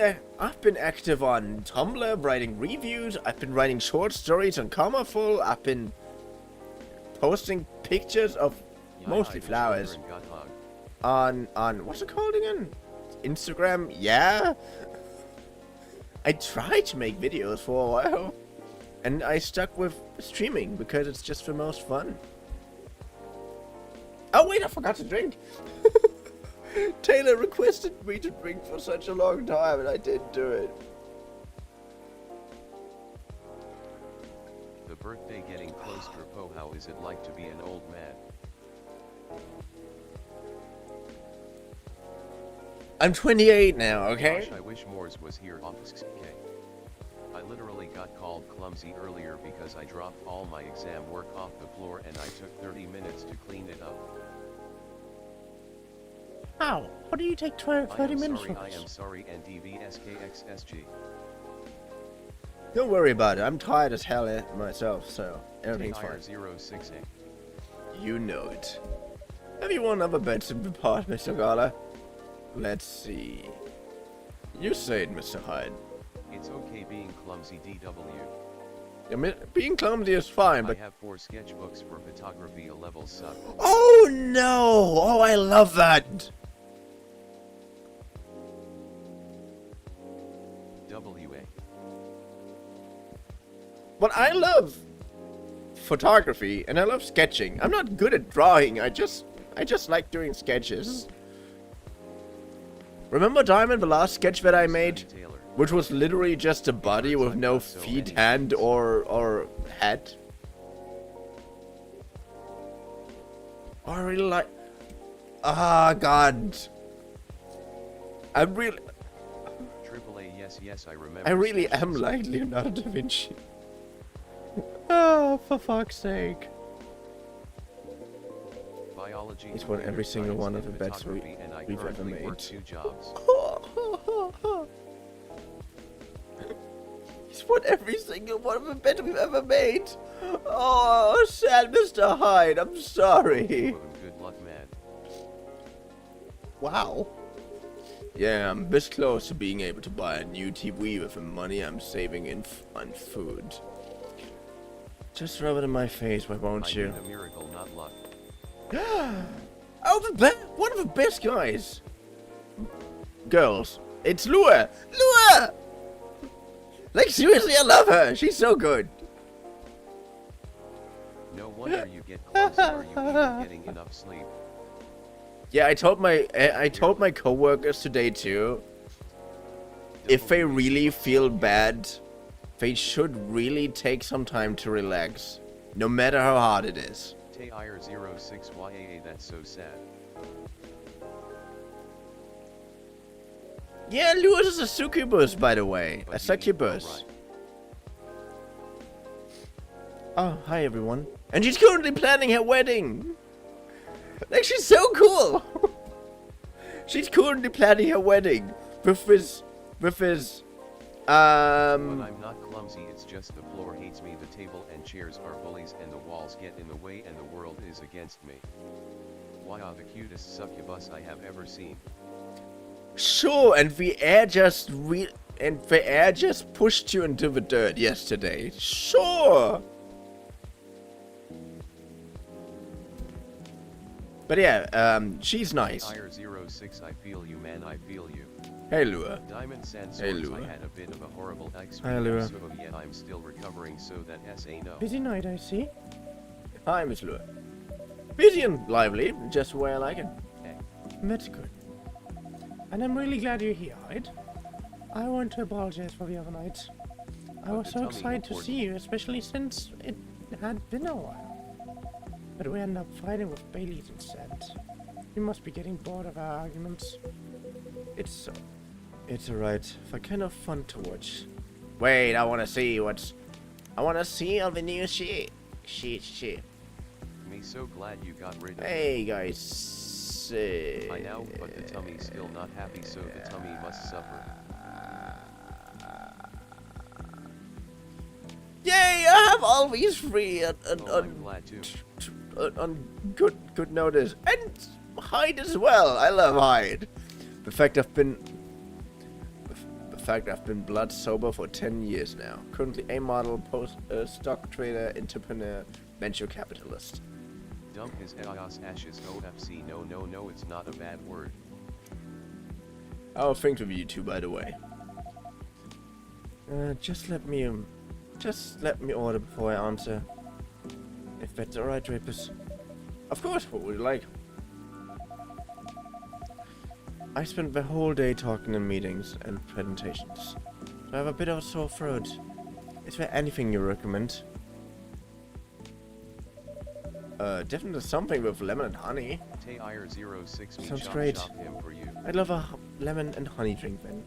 active on Tumblr, writing reviews, I've been writing short stories on Comaful, I've been posting pictures of mostly flowers on what's it called again? Instagram? Yeah? I tried to make videos for a while, and I stuck with streaming because it's just the most fun. Oh wait, I forgot to drink! Taylor requested me to drink for such a long time, and I didn't do it. The birthday getting closer. Po, how is it like to be an old man? I'm 28 now, okay? Gosh, I wish Moores was here. Okay. I literally got called clumsy earlier because I dropped all my exam work off the floor and I took 30 minutes to clean it up. How? How do you take 30 minutes for I this? am sorry, NDVSKXSG. Don't worry about it. I'm tired as hell myself, so everything's fine. GER06A. You know it. Have you won other bets in the past, Mr. Gala? Let's see. You say it, Mr. Hyde. It's okay being clumsy, DW. Being clumsy is fine, but... I have 4 sketchbooks for photography, a level sub. Oh no! Oh, I love that! WA. But I love photography and I love sketching. I'm not good at drawing. I just like doing sketches. Remember Diamond, the last sketch that I made, which was literally just a body with no feet, hand, or head? Oh, I really like... Ah, God. I'm really... AAA, yes, I remember. I really am like Leonardo da Vinci. Oh, for fuck's sake. Biology. He's won every single one of the bets we've ever made. 2 jobs. He's won every single one of the bets we've ever made. Oh, sad Mr. Hyde. I'm sorry. Good luck, man. Wow. Yeah, I'm this close to being able to buy a new TV with the money I'm saving on food. Just rub it in my face, why won't you? A miracle, not luck. Oh, one of the best guys. Girls. It's Lua. Lua! Like, seriously, I love her. She's so good. No wonder you get closer. Are you even getting enough sleep? Yeah, I told my coworkers today too. If they really feel bad, they should really take some time to relax, no matter how hard it is. TIR06YAA, that's so sad. Yeah, Lewis is a succubus, by the way. A succubus. Oh, hi everyone. And she's currently planning her wedding. Like, she's so cool. She's currently planning her wedding with his, But I'm not clumsy, it's just the floor hates me, the table and chairs are bullies and the walls get in the way and the world is against me. Why are the cutest succubus I have ever seen. Sure, and the air just pushed you into the dirt yesterday. Sure. But yeah, she's nice. IR06, I feel you, man, I feel you. Hey, Lua. Diamond Sensors, Hey, Lua. I had a bit of a horrible Hi, Lua. experience, so yet I'm still recovering, so that SA no. Busy night, I see. Hi, Miss Lure. Busy and lively, just the way I like it. That's good. And I'm really glad you're here, Hyde. I want to apologize for the other night. I was so excited to see you, especially since it had been a while. But we ended up fighting with Bailey's instead. You must be getting bored of our arguments. It's alright. For kind of fun to watch. Wait, I wanna see all the new shit. Me so glad you got rid of Hey guys. I know, but the tummy's still not happy, so the tummy must suffer. Yay! I have all these free I'm glad too. on good notice, and Hyde as well. I love Hyde. The fact I've been blood sober for 10 years now. Currently a model, stock trader, entrepreneur, venture capitalist. Dump his ass ashes OFC. No, it's not a bad word. I'll think of you two, by the way. Just let me order before I answer. If that's alright, Drapers. Of course, what would you like? I spent the whole day talking in meetings and presentations. So I have a bit of a sore throat. Is there anything you recommend? Definitely something with lemon and honey. Sounds great. I'd love a lemon and honey drink then.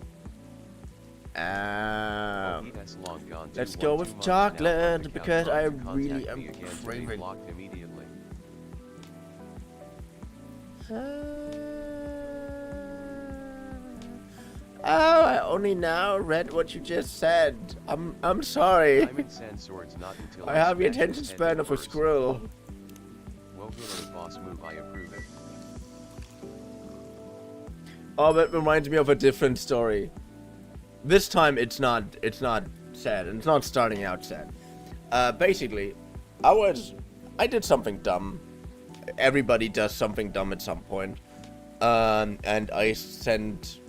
Let's go with chocolate because I really am craving. Oh, I only now read what you just said. I'm sorry. I have the attention span of a squirrel. Well, good boss move. I approve it. Oh, that reminds me of a different story. This time it's not sad, and it's not starting out sad. Basically, I did something dumb. Everybody does something dumb at some point. And I sent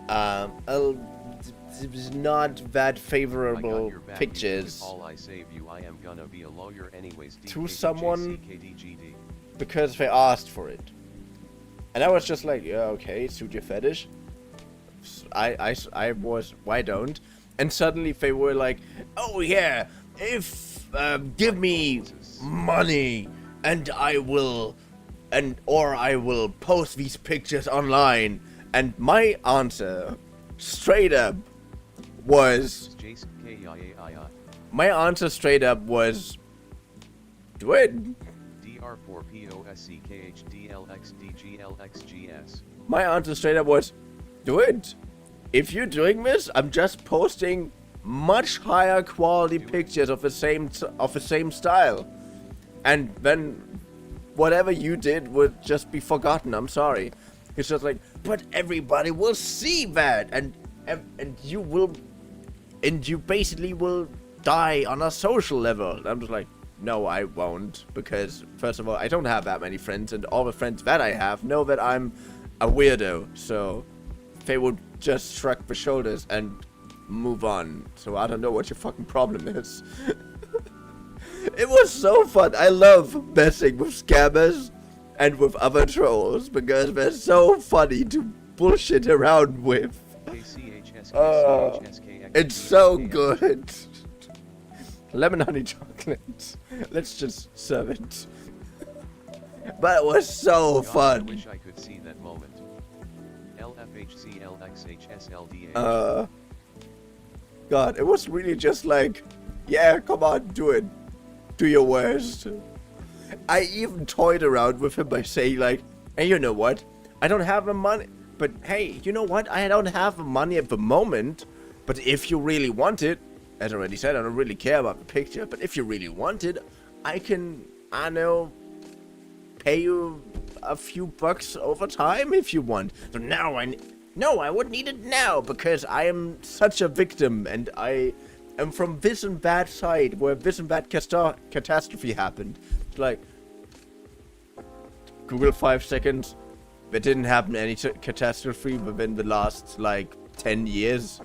not that favorable pictures to someone because they asked for it. And I was just like, yeah, okay, suit your fetish. I was, why don't? And suddenly they were like, oh yeah, give me money and I will post these pictures online. And my answer, straight up, was, do it. My answer straight up was, do it. If you're doing this, I'm just posting much higher quality pictures of the same style, and then whatever you did would just be forgotten. I'm sorry. It's just like, but everybody will see that, and you basically will die on a social level. And I'm just like, no, I won't, because first of all, I don't have that many friends, and all the friends that I have know that I'm a weirdo, so they would just shrug the shoulders and move on. So I don't know what your fucking problem is. It was so fun. I love messing with scammers and with other trolls because they're so funny to bullshit around with. It's so good. Lemon honey chocolate. Let's just serve it. But it was so fun. I wish I could see that moment. God, it was really just like, yeah, come on, do it. Do your worst. I even toyed around with him by saying like, hey, you know what? I don't have the money. But hey, you know what? I don't have the money at the moment. But if you really want it, as I already said, I don't really care about the picture. But if you really want it, I can, I know, pay you a few bucks over time if you want. So now I would need it now because I am such a victim and I am from this and that side where this and that catastrophe happened. It's like, Google 5 seconds. There didn't happen any catastrophe within the last, like, 10 years.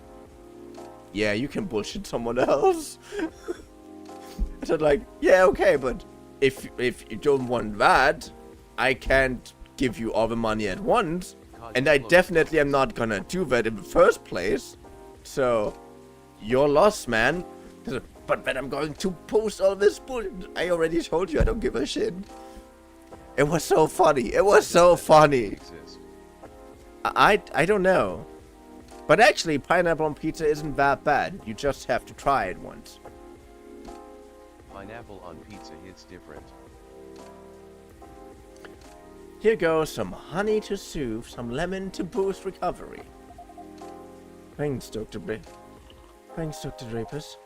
Yeah, you can bullshit someone else. I said, like, yeah, okay, but if you don't want that, I can't give you all the money at once, and I definitely am not gonna do that in the first place. So, your loss, man. But then I'm going to post all this bullshit. I already told you I don't give a shit. It was so funny. It was so funny. I don't know. But actually, pineapple on pizza isn't that bad. You just have to try it once. Pineapple on pizza hits different. Here goes some honey to soothe, some lemon to boost recovery. Thanks, Dr. Thanks, Dr. Drapers.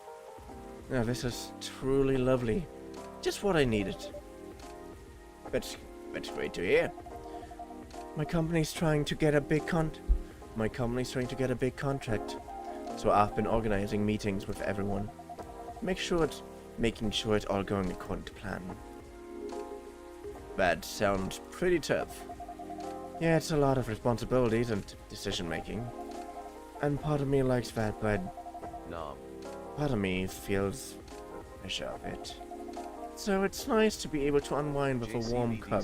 Now, this is truly lovely. Just what I needed. That's great to hear. My company's trying to get a big contract. So I've been organizing meetings with everyone. Making sure it's all going according to plan. That sounds pretty tough. Yeah, it's a lot of responsibilities and decision making. And part of me likes that, but Nah. part of me feels pressure of it. So it's nice to be able to unwind with a warm cup.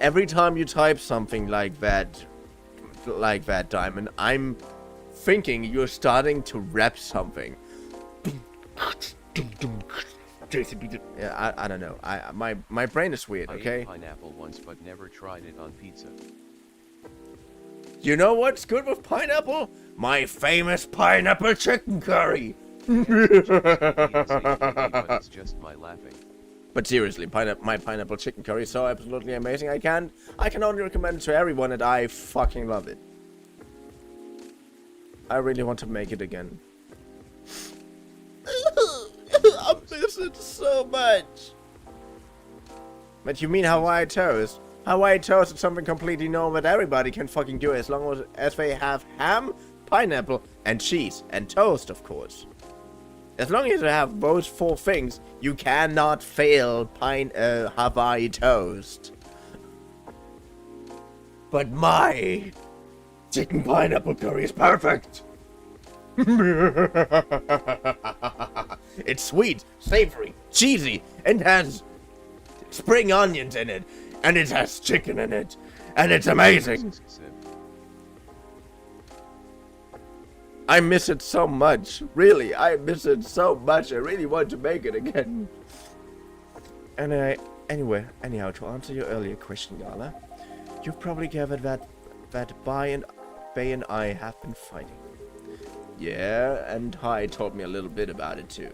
Every time you type something like that, Diamond, I'm thinking you're starting to rap something. Yeah, I don't know. My brain is weird, I okay? ate pineapple once but never tried it on pizza. You know what's good with pineapple? My famous pineapple chicken curry. But it's just my laughing. But seriously, my pineapple chicken curry is so absolutely amazing. I can only recommend it to everyone, and I fucking love it. I really want to make it again. I miss it so much. But you mean Hawaii toast? Hawaii toast is something completely known that everybody can fucking do as long as they have ham, pineapple, and cheese, and toast, of course. As long as you have those 4 things, you cannot fail Hawaii toast. But my chicken pineapple curry is perfect. It's sweet, savory, cheesy, and has spring onions in it, and it has chicken in it, and it's amazing. I miss it so much. Really, I miss it so much. I really want to make it again. And anyhow, to answer your earlier question, Gala, you've probably gathered that Bay and I have been fighting. Yeah, and Hai told me a little bit about it too.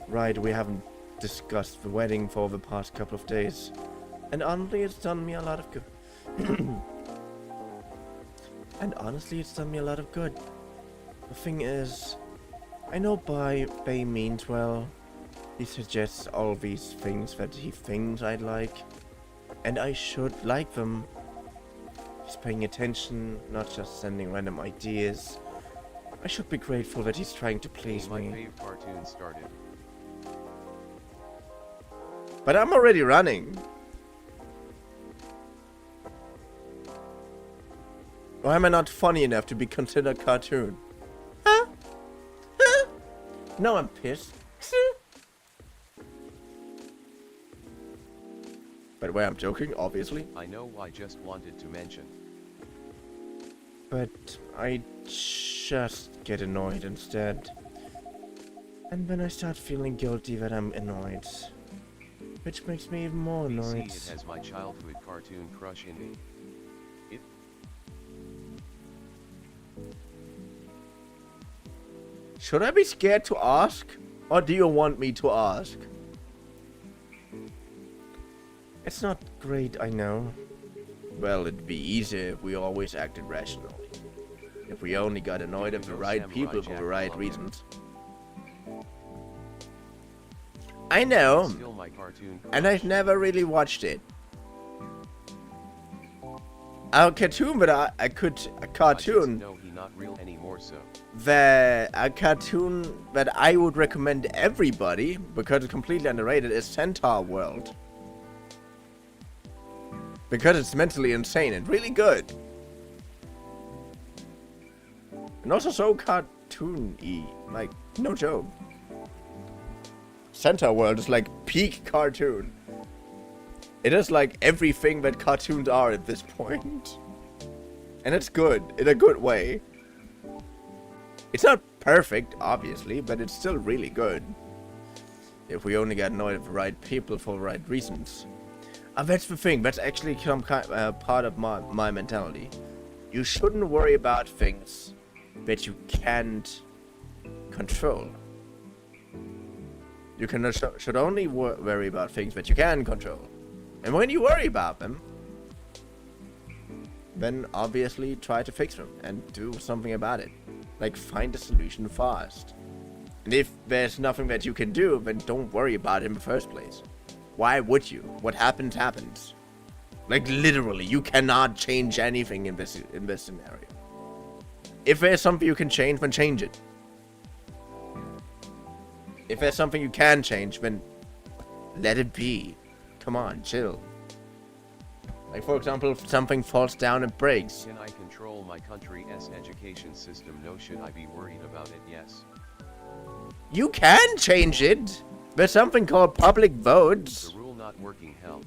Right, we haven't discussed the wedding for the past couple of days, and honestly, it's done me a lot of good. The thing is, I know Bay means well. He suggests all these things that he thinks I'd like, and I should like them. He's paying attention, not just sending random ideas. I should be grateful that he's trying to please me. My fave cartoon started. But I'm already running. Why am I not funny enough to be considered cartoon? Huh? Huh? No, I'm pissed. But wait, I'm joking, obviously. I know, I just wanted to mention. But I just get annoyed instead. And then I start feeling guilty that I'm annoyed. Which makes me even more annoyed. See, it has my childhood cartoon crush in me. Should I be scared to ask? Or do you want me to ask? It's not great, I know. Well, it'd be easier if we always acted rationally. If we only got annoyed at the right people for the right reasons. I know, Still my cartoon crush. and I've never really watched it. A cartoon that I just know he not real anymore, so. a cartoon that I would recommend everybody, because it's completely underrated, is Centaur World. Because it's mentally insane and really good. And also so cartoon-y, like, no joke. Centaur World is like peak cartoon. It is like everything that cartoons are at this point. And it's good, in a good way. It's not perfect, obviously, but it's still really good. If we only get annoyed at the right people for the right reasons. That's the thing, that's actually some part of my mentality. You shouldn't worry about things that you can't control. You should only worry about things that you can control. And when you worry about them, then obviously try to fix them and do something about it. Like, find a solution fast. And if there's nothing that you can do, then don't worry about it in the first place. Why would you? What happens, happens. Like, literally, you cannot change anything in this scenario. If there's something you can change, then change it. If there's something you can change, then let it be. Come on, chill. Like, for example, if something falls down and breaks. Can I control my country's education system? No. Should I be worried about it? Yes. You can change it. There's something called public votes. The rule not working, hell.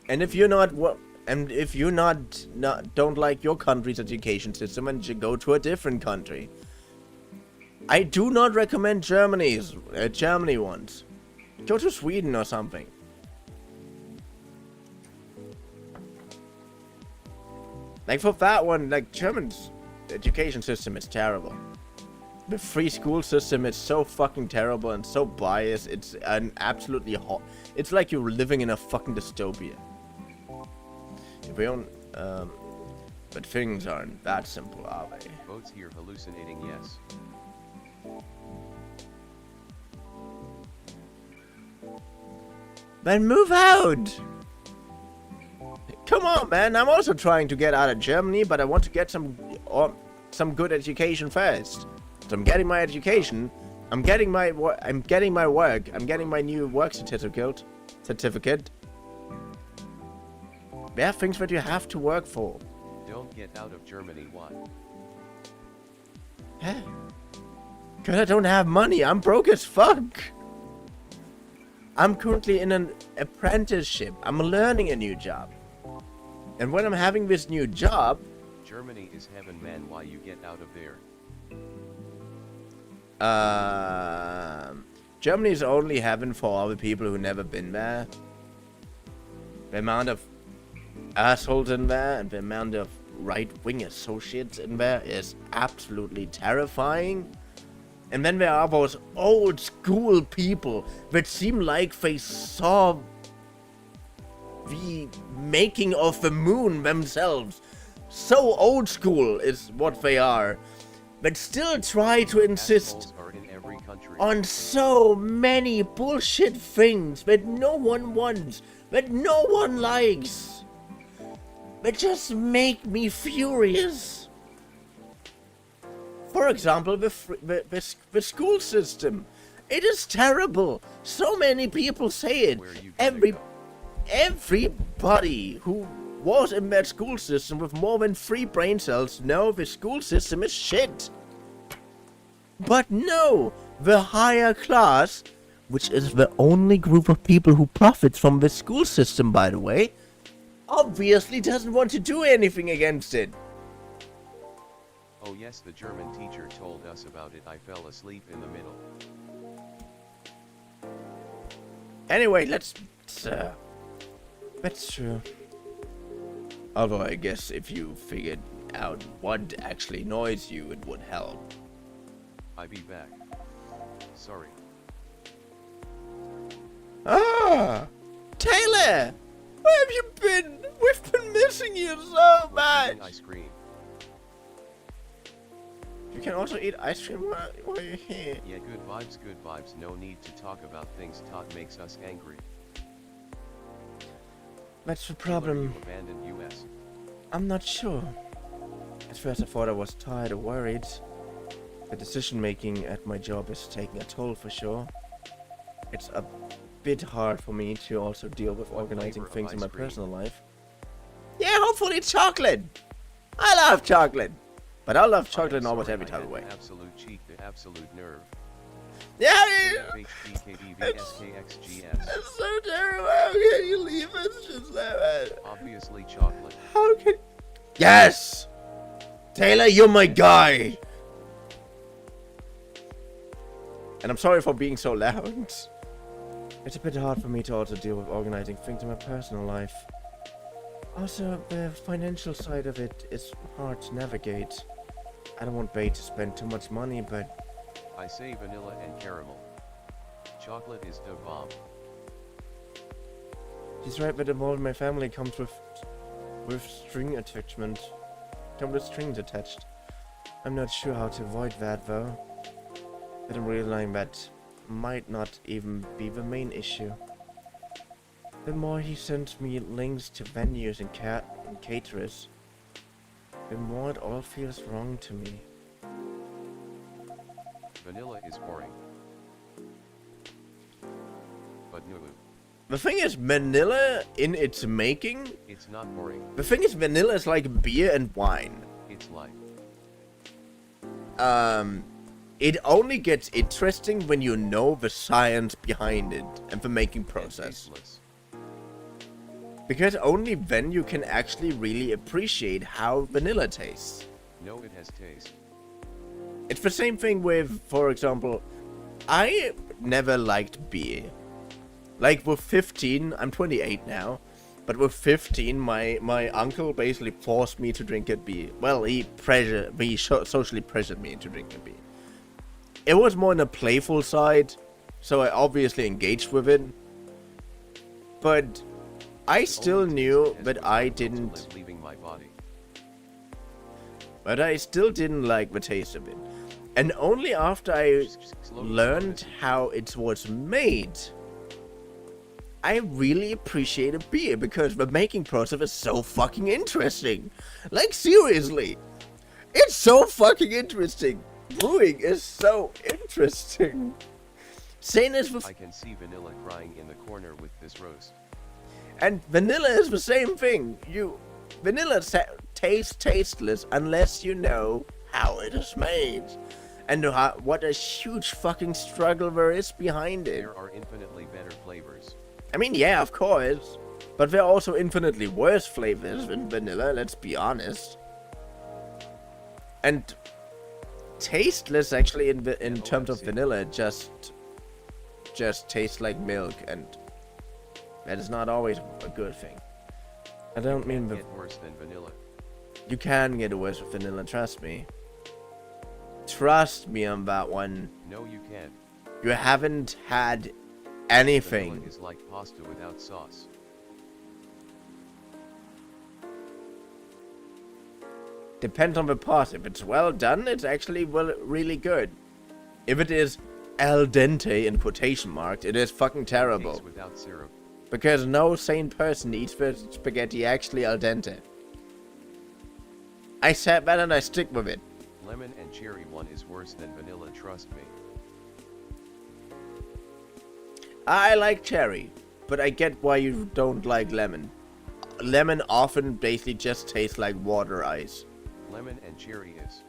And if you're not don't like your country's education system, then you go to a different country. I do not recommend Germany ones. Go to Sweden or something. Like, for that one, like, German's education system is terrible. The free school system is so fucking terrible and so biased. It's an absolutely hot. It's like you're living in a fucking dystopia. If we don't, but things aren't that simple, are they? Votes here hallucinating, yes. Then move out! Come on, man. I'm also trying to get out of Germany, but I want to get some good education first. So I'm getting my education. I'm getting my work. I'm getting my new work certificate. There are things that you have to work for. Don't get out of Germany. Why? Huh? Because I don't have money. I'm broke as fuck. I'm currently in an apprenticeship. I'm learning a new job. And when I'm having this new job... Germany is heaven, man. Why you get out of there? Germany is only heaven for all the people who never been there. The amount of assholes in there and the amount of right-wing associates in there is absolutely terrifying. And then there are those old school people that seem like they saw the making of the moon themselves. So old school is what they are. But still try to insist on so many bullshit things that no one wants, that no one likes. That just make me furious. For example, the school system. It is terrible. So many people say it. Everybody who was in that school system with more than 3 brain cells know the school system is shit. But no, the higher class, which is the only group of people who profits from the school system, by the way, obviously doesn't want to do anything against it. Oh yes, the German teacher told us about it. I fell asleep in the middle. Anyway, that's true. Although I guess if you figured out what actually annoys you, it would help. I'll be back. Sorry. Ah! Taylor! Where have you been? We've been missing you so much! Ice cream. You can also eat ice cream while you're here. Yeah, good vibes, good vibes. No need to talk about things Todd makes us angry. That's the problem. You abandoned US. I'm not sure. At first I thought I was tired or worried. The decision making at my job is taking a toll for sure. It's a bit hard for me to also deal with organizing things in my personal life. Yeah, hopefully chocolate! I love chocolate! But I love chocolate in almost every type of way. Absolute cheek, the absolute nerve. Yeah, FHDKDVSKXGS. it's so terrible. How can you leave us just like that? Obviously chocolate. How can... Yes! Taylor, you're my guy! And I'm sorry for being so loud. It's a bit hard for me to also deal with organizing things in my personal life. Also, the financial side of it is hard to navigate. I don't want Bae to spend too much money, but... I say vanilla and caramel. Chocolate is the bomb. She's right, but involved my family comes with string attachment. Come with strings attached. I'm not sure how to avoid that though. But I'm realizing that might not even be the main issue. The more he sends me links to venues and caterers, the more it all feels wrong to me. Vanilla is boring. But no. The thing is, vanilla in its making... It's not boring. The thing is, vanilla is like beer and wine. It's life. It only gets interesting when you know the science behind it and the making process. Because only then you can actually really appreciate how vanilla tastes. No, it has taste. It's the same thing with, for example, I never liked beer. Like with 15, I'm 28 now, but with 15, my uncle basically forced me to drink a beer. Well, he socially pressured me into drinking beer. It was more on a playful side, so I obviously engaged with it. But I still knew that I didn't. Leaving my body. But I still didn't like the taste of it. And only after I learned how it was made, I really appreciated beer, because the making process is so fucking interesting. Like, seriously. It's so fucking interesting. Brewing is so interesting. Same as with... I can see vanilla crying in the corner with this roast. And vanilla is the same thing. Vanilla tastes tasteless unless you know how it is made. And what a huge fucking struggle there is behind it. There are infinitely better flavors. I mean, yeah, of course. But there are also infinitely worse flavors than vanilla, let's be honest. And tasteless, actually, in terms of vanilla, just tastes like milk, and that is not always a good thing. I don't mean get worse than vanilla. You can get worse with vanilla, trust me. Trust me on that one. No, you can't. You haven't had anything. Vanilla is like pasta without sauce. Depends on the pot. If it's well done, it's actually really good. If it is al dente in quotation marks, it is fucking terrible. Cakes without syrup. Because no sane person eats the spaghetti actually al dente. I said that and I stick with it. Lemon and cherry one is worse than vanilla, trust me. I like cherry, but I get why you don't like lemon. Lemon often basically just tastes like water ice. Lemon and cherry is.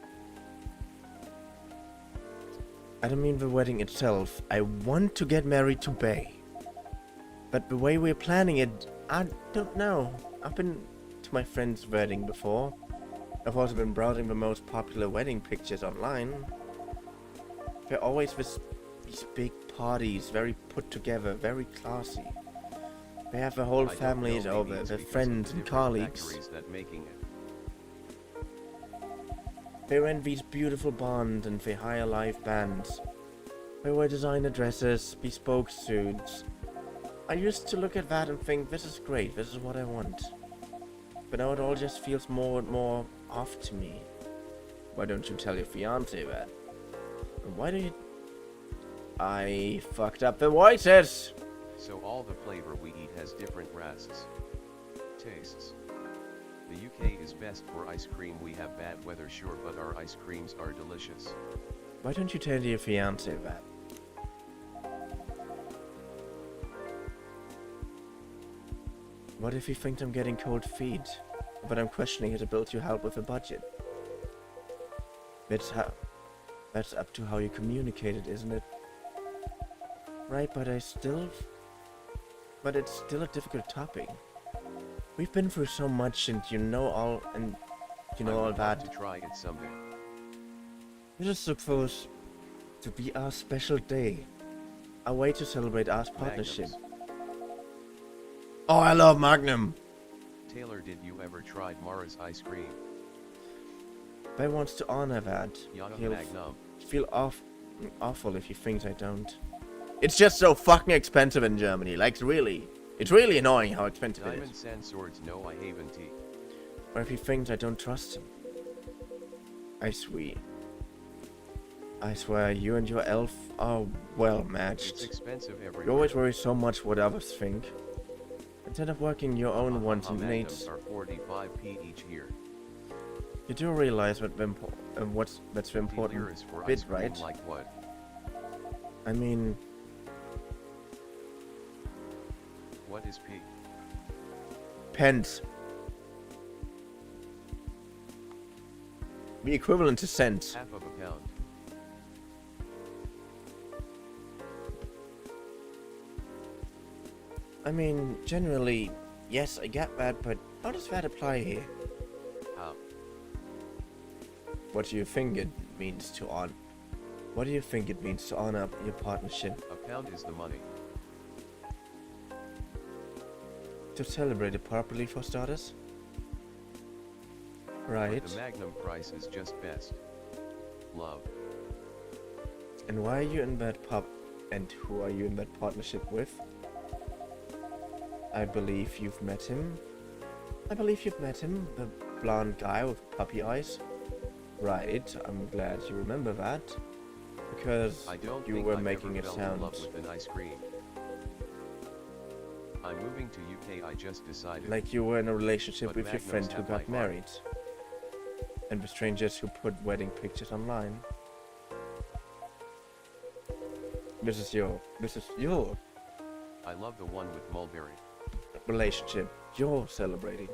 I don't mean the wedding itself. I want to get married to Bae. But the way we're planning it, I don't know. I've been to my friend's wedding before. I've also been browsing the most popular wedding pictures online. They're always these big parties, very put together, very classy. They have the whole families over, their friends and colleagues. That making it. They rent these beautiful barns and they hire live bands. They wear designer dresses, bespoke suits. I used to look at that and think, this is great, this is what I want. But now it all just feels more and more off to me. Why don't you tell your fiance that? And why do you... I fucked up the voices! So all the flavor we eat has different tastes. The UK is best for ice cream. We have bad weather, sure, but our ice creams are delicious. Why don't you tell your fiance that? What if he thinks I'm getting cold feet, but I'm questioning his ability to help with the budget? That's up to how you communicate it, isn't it? Right, but it's still a difficult topic. We've been through so much, and you know all that. To try it someday. This is supposed to be our special day, a way to celebrate our partnership. Magnums. Oh, I love Magnum. Taylor, did you ever try Mara's ice cream? If I wants to honor that, Yada he'll Magnum. feel awful if he thinks I don't. It's just so fucking expensive in Germany. Like, really. It's really annoying how expensive it Diamond is. Sand Swords, no, I haven't tea. Or if he thinks I don't trust him. I swear, you and your elf are well It's matched. expensive everywhere. You always worry so much what others think. Instead of working your own wants and Magnums needs, are 45p each year. you do realize what's the important Liras for bit, ice cream, right? like what? I mean, What is p? pence. The equivalent to cents. Half of a pound. I mean, generally, yes, I get that, but how does that apply here? How? What do you think it means to honor? What do you think it means to honor your partnership? A pound is the money. To celebrate it properly, for starters? But Right. the Magnum price is just best. Love. And why are you in that pub? And who are you in that partnership with? I believe you've met him. The blonde guy with puppy eyes. Right, I'm glad you remember that. Because I don't you think were I've making ever it fell in sound... love with an ice cream. I'm moving to UK, I just decided. like you were in a relationship But with your Magnums friend who have my got heart. married. And with strangers who put wedding pictures online. This is your I love the one with mulberry. relationship you're celebrating.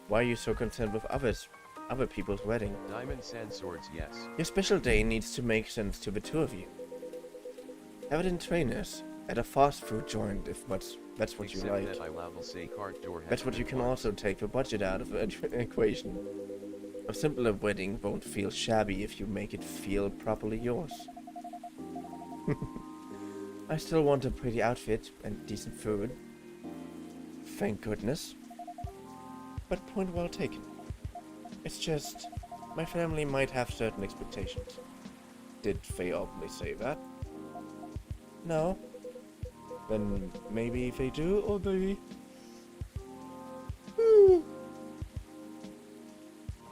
Why are you so concerned with other people's wedding? Diamond Sand Swords, yes. Your special day needs to make sense to the two of you. Have it in trainers, at a fast food joint if that's what you Except like. that I will say cart door That's what you can also take the budget out of the equation. A simpler wedding won't feel shabby if you make it feel properly yours. I still want a pretty outfit and decent food. Thank goodness. But point well taken. It's just, my family might have certain expectations. Did they openly say that? No. Then maybe they do, or maybe...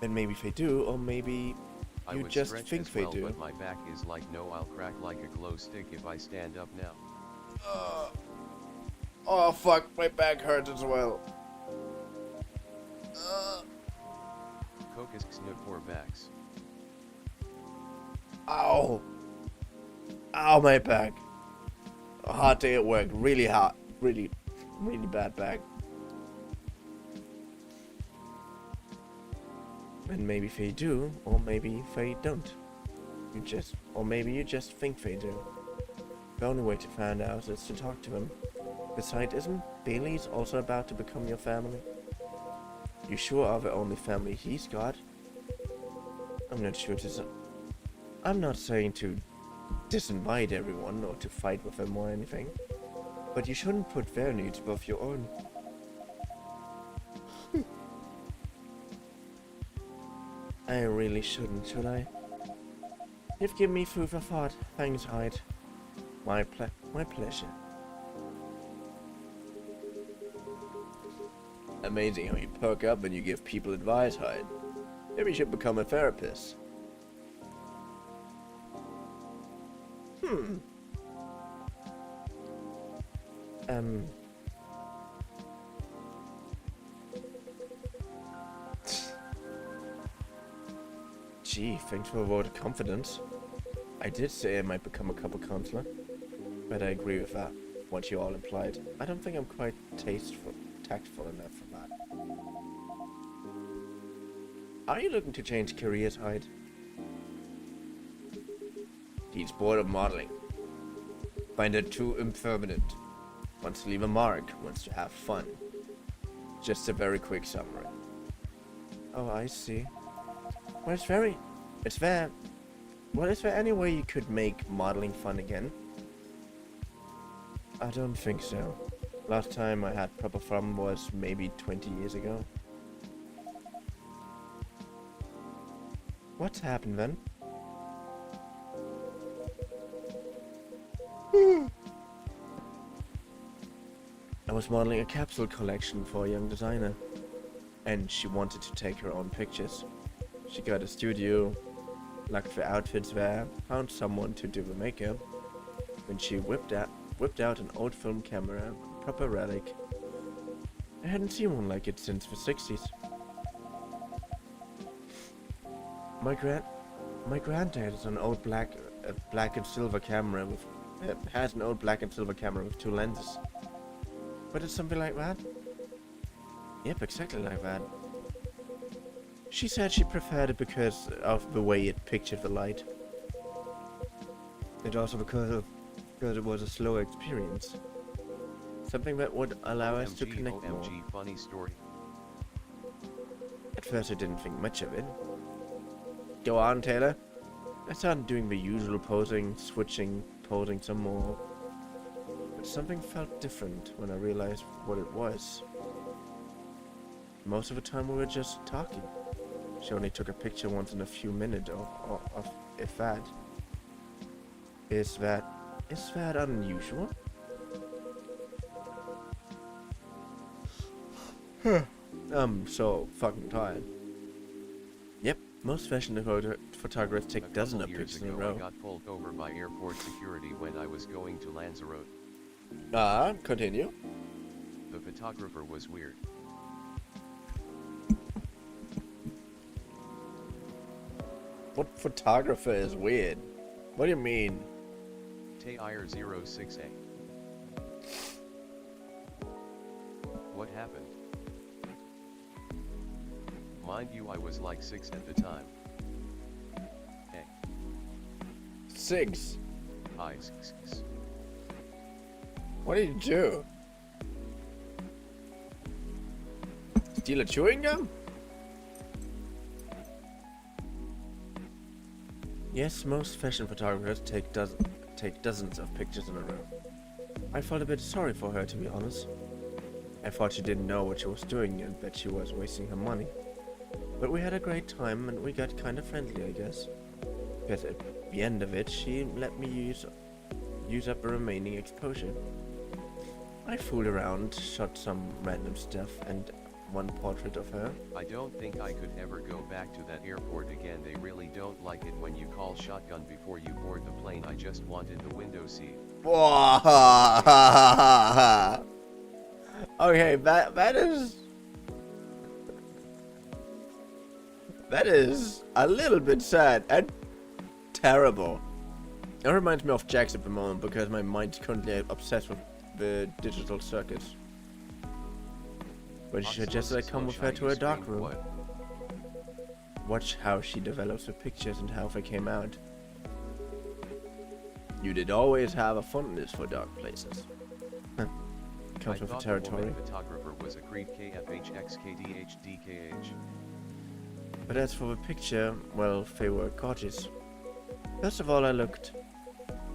Then maybe they do, or maybe I you would just stretch think as they well, do. but my back is like no, I'll crack like a glow stick if I stand up now. Oh fuck, my back hurts as well. Cocos snip for backs. Ow. Ow, my back. A hard day at work, really hard. Really bad back. And maybe they do, or maybe they don't. Or maybe you just think they do. The only way to find out is to talk to them. Besides, isn't Bailey's also about to become your family? You sure are the only family he's got. I'm not sure to... I'm not saying to disinvite everyone or to fight with them or anything. But you shouldn't put their needs above your own. I really shouldn't, should I? You've given me food for thought. Thanks, Hyde. My pleasure. Amazing how you perk up when you give people advice, Hyde. Maybe you should become a therapist. Gee, thanks for the vote of confidence. I did say I might become a couple counselor, but I agree with that, what you all implied. I don't think I'm quite tactful enough for that. Are you looking to change careers, Hyde? He's bored of modeling. Find it too impermanent. Wants to leave a mark. Wants to have fun. Just a very quick summary. Oh, I see. Well, is there any way you could make modeling fun again? I don't think so. Last time I had proper fun was maybe 20 years ago. What's happened then? I was modeling a capsule collection for a young designer, and she wanted to take her own pictures. She got a studio, looked for outfits there, found someone to do the makeup. When she whipped out an old film camera, a proper relic. I hadn't seen one like it since the 60s. My granddad has an old black and silver camera with two lenses. But it's something like that? Yep, exactly like that. She said she preferred it because of the way it pictured the light. And also because it was a slower experience. Something that would allow us to connect more. Funny story. At first I didn't think much of it. Go on, Taylor. I started doing the usual posing, switching, posing some more. But something felt different when I realized what it was. Most of the time we were just talking. She only took a picture once in a few minutes, or if that. Is that unusual? I'm so fucking tired. Yep, most fashion photographers take dozens of pictures in a row. I got pulled over by airport security when I was going to Lanzarote. Continue. The photographer was weird. What photographer is weird? What do you mean? GER06A. What happened? Mind you, I was like 6 at the time. Hey. 6? Hi. What did you do? Steal a chewing gum? Yes, most fashion photographers take dozens of pictures in a row. I felt a bit sorry for her, to be honest. I thought she didn't know what she was doing and that she was wasting her money. But we had a great time and we got kind of friendly, I guess. Because at the end of it, she let me use up the remaining exposure. I fooled around, shot some random stuff, and one portrait of her. I don't think I could ever go back to that airport again. They really don't like it when you call shotgun before you board the plane. I just wanted the window seat. Okay, that is a little bit sad and terrible. It reminds me of Jax at the moment because my mind's currently obsessed with the digital circuits. But she suggested I come with her to her dark room. Watch how she develops the pictures and how they came out. You did always have a fondness for dark places. Comes with the territory. The photographer was a creep. KFHXKDHDKH. But as for the picture, well, they were gorgeous. First of all, I looked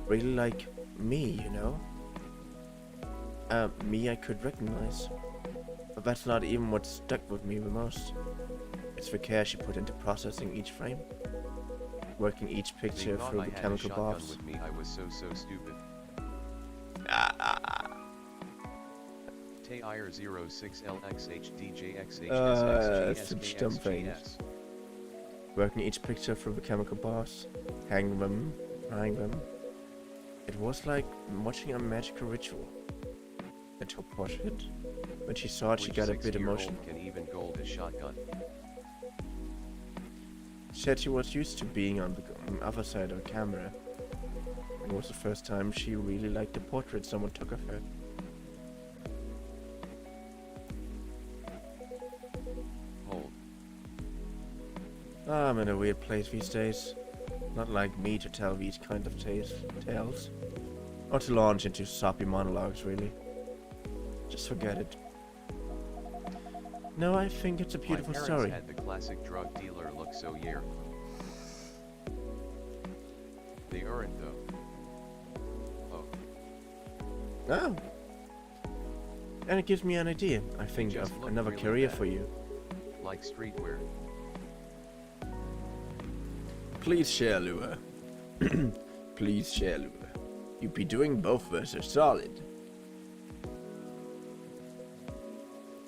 really like me, you know? Me I could recognize. But that's not even what stuck with me the most. It's the care she put into processing each frame. Working each picture through the chemical baths. With me, I was so stupid. That's such dumb things. Working each picture through the chemical baths, hanging them, drying them. It was like watching a magical ritual. And her portrait, when she saw it, she got a bit emotional. Can even gold a shotgun. She said she was used to being on the other side of the camera. It was the first time she really liked the portrait someone took of her. Hold. I'm in a weird place these days. Not like me to tell these kind of tales. Or to launch into soppy monologues, really. Just forget it. No, I think it's a beautiful My story. parents had the classic drug dealer look, so yeah. They aren't though. Oh. Oh. And it gives me an idea, I think, Just of look another really career bad. for you. Like streetwear. Please share, Lua. Please share, Lua. You'd be doing both versus solid.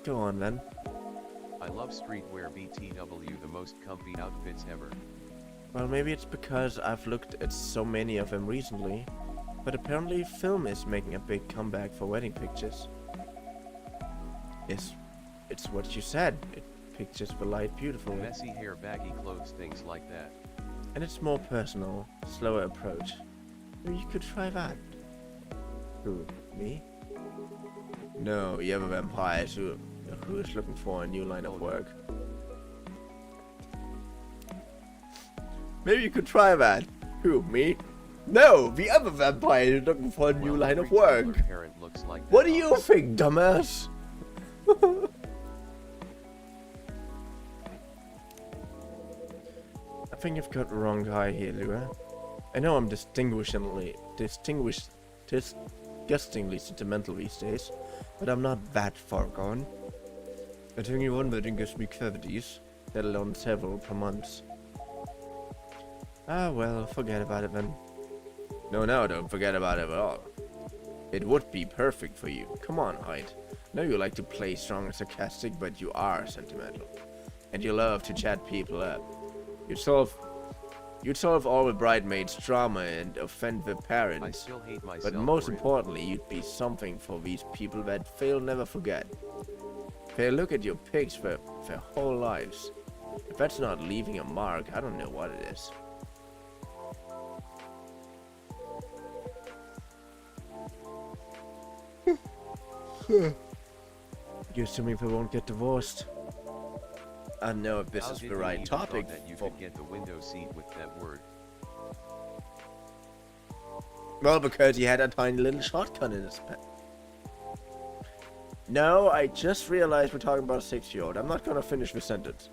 Go on then. I love streetwear BTW, the most comfy outfits ever. Well, maybe it's because I've looked at so many of them recently, but apparently film is making a big comeback for wedding pictures. It's what you said. It pictures the light beautifully. Messy hair, baggy clothes, things like that. And it's more personal, slower approach. Maybe you could try that. Who, me? No, you have a vampire who is looking for a new line of work. Maybe you could try that. Who, me? No, the other vampire is looking for a new line of work. Every parent looks like What that. do you think, dumbass? I think you've got the wrong guy here, Lua. I know I'm disgustingly sentimental these days, but I'm not that far gone. And only one wedding gives me cavities, let alone several per month. Ah well, forget about it then. No, don't forget about it at all. It would be perfect for you. Come on, Hyde. I know you like to play strong and sarcastic, but you are sentimental. And you love to chat people up. You'd solve all the bridesmaids' drama and offend the I parents. still hate myself. But most for it. importantly, you'd be something for these people that they'll never forget. They look at your pics for their whole lives. If that's not leaving a mark, I don't know what it is. You're assuming they won't get divorced. I don't know if this How is did the you right even topic thought that you for... could get the window seat with that word? Well, because he had a tiny little shotgun in his pen. No, I just realized we're talking about a 6-year-old. I'm not gonna finish the sentence.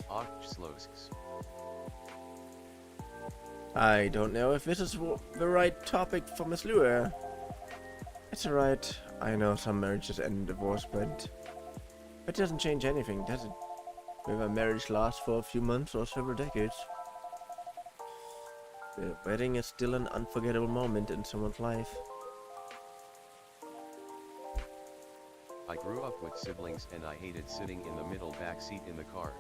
Ochslosks. I don't know if this is the right topic for Miss Lua. It's alright. I know some marriages end in divorce, but it doesn't change anything, does it? Whether a marriage lasts for a few months or several decades. The wedding is still an unforgettable moment in someone's life. I grew up with siblings and I hated sitting in the middle back seat in the car.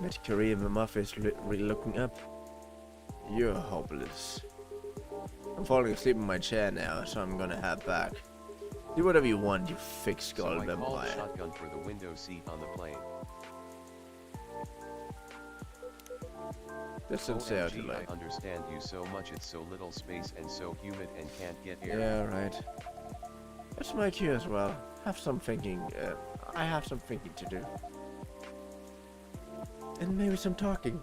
Met Korea and Muff is really looking up. You're hopeless. I'm falling asleep in my chair now, so I'm gonna head back. Do whatever you want, you thick So skull I called vampire. shotgun for the window seat on the plane. That's sincerity, OMG, like. I understand you so much, it's so little space and so humid and can't get air. Yeah, right. That's my cue as well. Have some thinking. I have some thinking to do. And maybe some talking.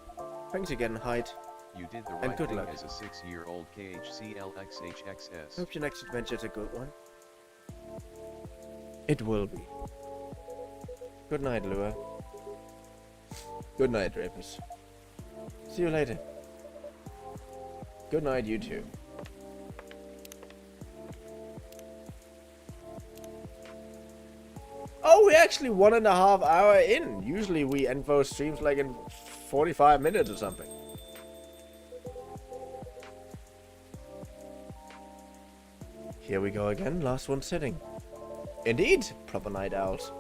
Thanks again, Hyde. You did the And right good thing luck. as a 6-year-old KHCLXHXS. Hope your next adventure is a good one. It will be. Good night, Lua. Good night, Rapus. See you later. Good night, you two. Oh, we're actually 1.5 hours in. Usually we end those streams like in 45 minutes or something. Here we go again, last one sitting. Indeed, proper night owls.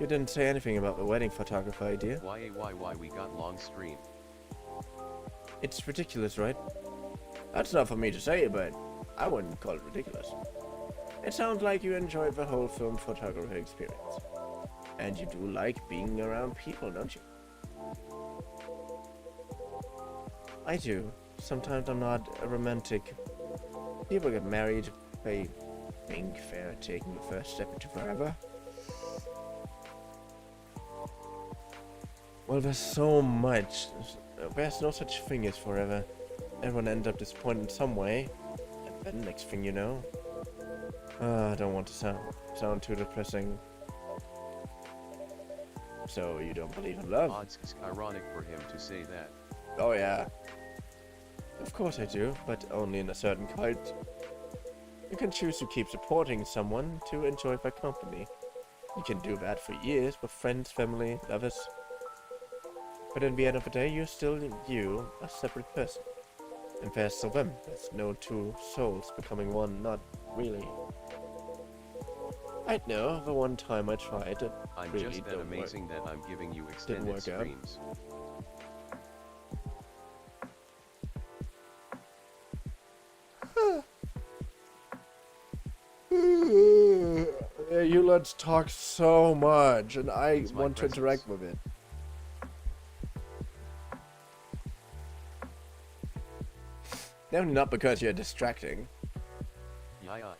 You didn't say anything about the wedding photographer idea. Why we got long stream. It's ridiculous, right? That's not for me to say, but I wouldn't call it ridiculous. It sounds like you enjoyed the whole film photography experience. And you do like being around people, don't you? I do. Sometimes I'm not a romantic. People get married, they think they're taking the first step into forever. Well, there's so much. There's no such thing as forever. Everyone ends up disappointed in some way. And then next thing you know... I don't want to sound too depressing. So you don't believe in love? It's ironic for him to say that. Oh yeah. Of course I do, but only in a certain kind. You can choose to keep supporting someone to enjoy their company. You can do that for years with friends, family, lovers. But in the end of the day, you're still you, a separate person. And there's still them. There's no two souls becoming one, not really. I know, the one time I tried it I'm really just that don't amazing work. that I'm giving you extended work out. streams. Yeah, you let's talk so much, and I It's my want to interact presence. with it. No, not because you're distracting. Yeah.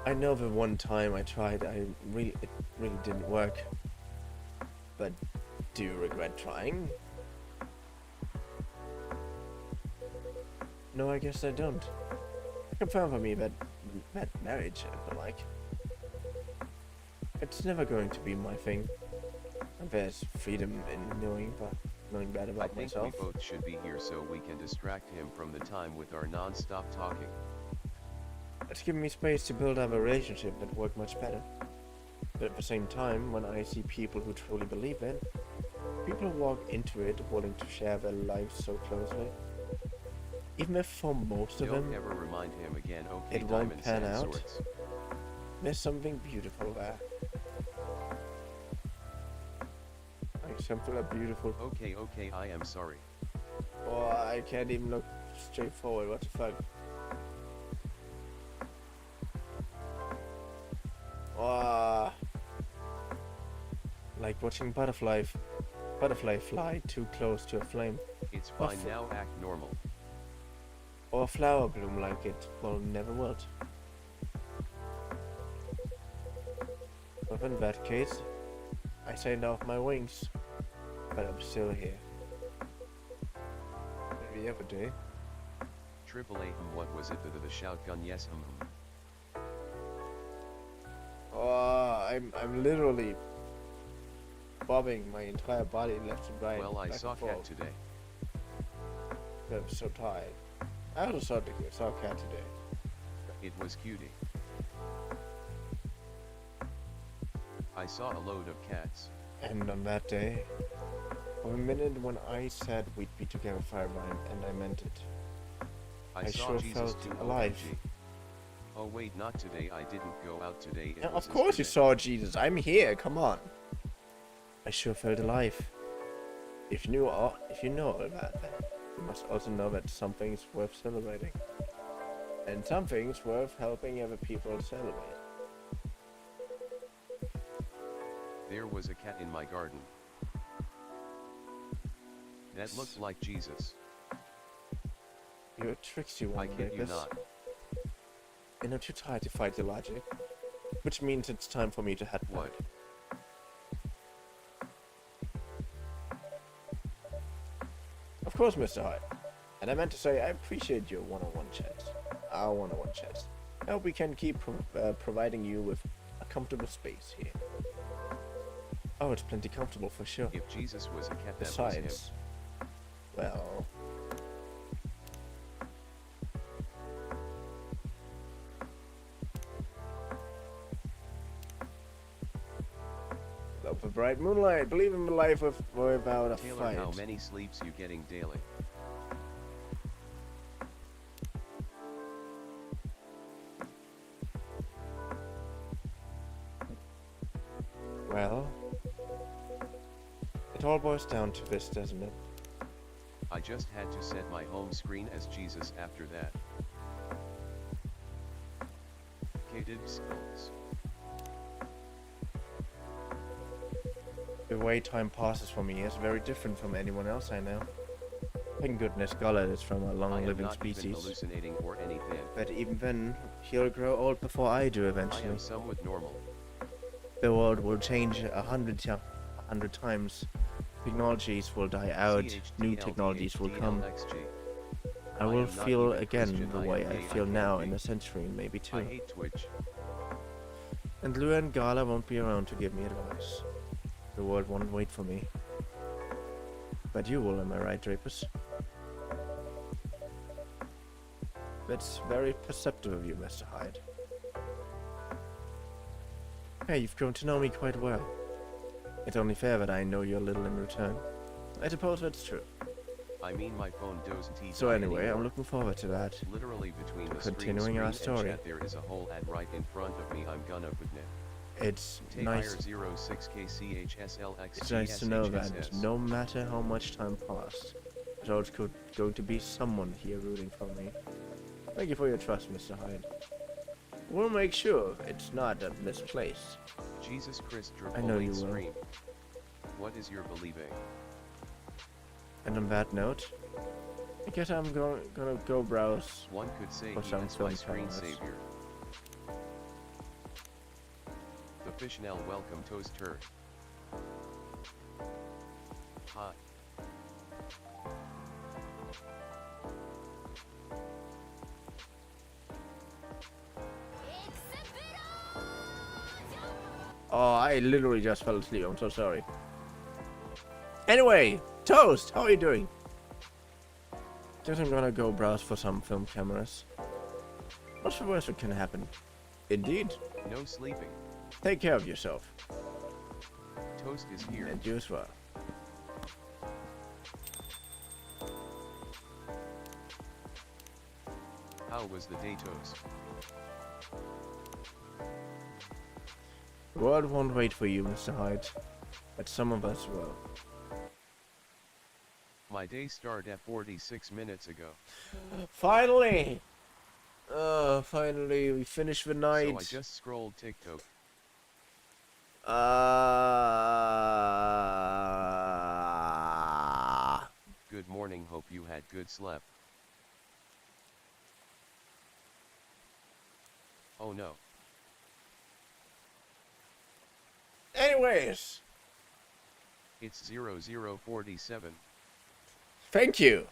I know the one time I tried, it really didn't work. But do you regret trying? No, I guess I don't. Confirm for me that marriage, I feel like, it's never going to be my thing. And there's freedom in knowing that I about think myself. we both should be here so we can distract him from the time with our non-stop talking. It's given me space to build up a relationship that work much better. But at the same time, when I see people who truly believe it, people who walk into it willing to share their lives so closely, even if for most of Don't them ever remind him again, okay, it won't diamonds pan and out. swords. There's something beautiful there. Like something beautiful. Okay, I am sorry. Oh, I can't even look straight forward. What the fuck? Oh, like watching butterfly fly too close to a flame, It's Oh, fine now, act normal. or a flower bloom like it will never wilt. But in that case, I sailed off my wings, but I'm still here. Maybe every day. Triple A, what was it? The shotgun, yes, Oh, I'm literally bobbing my entire body left and right. Well, I back saw and cat forth. today. I'm so tired. I also saw cat today. It was cutie. I saw a load of cats. And on that day, for a minute when I said we'd be together forever, and I meant it. I saw sure Jesus felt too, alive. OMG. Oh wait, not today, I didn't go out today. It Yeah, was of course you yesterday. saw Jesus. I'm here. Come on. I sure felt alive. If you know all about that, you must also know that some things worth celebrating, and some things worth helping other people celebrate. There was a cat in my garden. That looked like Jesus. You're a tricksy one, I kid you Lucas. not. You're not too tired to fight your logic, which means it's time for me to head What? back. Of course, Mr. Hyde. And I meant to say I appreciate your one-on-one chats. Our one-on-one chats. I hope we can keep providing you with a comfortable space here. Oh, it's plenty comfortable for sure. If Jesus was a cat, that was him. Besides, well... Love the bright moonlight, believe in the life without a Taylor, fight. how many sleeps you getting daily? Well, it all boils down to this, doesn't it? I just had to set my home screen as Jesus after that. K-Dibs. The way time passes for me is very different from anyone else I know. Thank goodness Gollard is from a I am long-living not even species. hallucinating or anything. But even then, he'll grow old before I do I eventually. am somewhat normal. The world will change 100 times. Technologies will die out, new technologies will come. I will feel again the way I feel now in a century, maybe I two. hate Twitch. And Lou and Gala won't be around to give me advice. The world won't wait for me. But you will, am I right, Drapus? That's very perceptive of you, Mr. Hyde. Hey, you've grown to know me quite well. It's only fair that I know you a little in return. I suppose that's true. I mean my phone doesn't teach. So anyway, I'm looking forward to that. Literally between the Continuing screen our and story. chat, there is a whole ad right in front of me. I'm gonna put it. It's nice. It's nice to know that no matter how much time passed, there's always going to be someone here rooting for me. Thank you for your trust, Mr. Hyde. We'll make sure it's not misplaced. Jesus Christ, I know you will. stream. What is your believing? And on that note, I guess I'm gonna go browse. One could say For he some is my film cameras. screensaver. The Fishnell welcome toaster. Hi. Oh, I literally just fell asleep. I'm so sorry. Anyway, Toast, how are you doing? Guess I'm gonna go browse for some film cameras. What's the worst that can happen? Indeed. No sleeping. Take care of yourself. Toast is here. And you as well. How was the day, Toast? The world won't wait for you, Mr. Hyde. But some of us will. My day started at 46 minutes ago. Finally! Finally, we finished the night. So I just scrolled TikTok. Good morning, hope you had good sleep. Oh no. Anyways, It's 0047. thank you.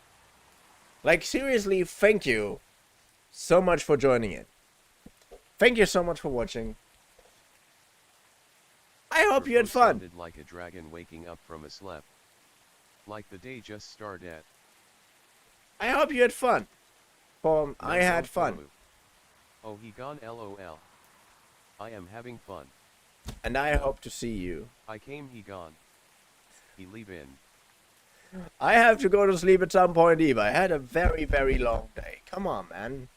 Like, seriously, thank you so much for joining it. Thank you so much for watching. I hope you had fun. Sounded like a dragon waking up from a sleep. Like the day just started. I hope you had fun. I had No fun. FOMO. Oh, he gone LOL. I am having fun. And I hope to see you. I came, he gone. He leave in. I have to go to sleep at some point, Eve. I had a very, very long day. Come on, man.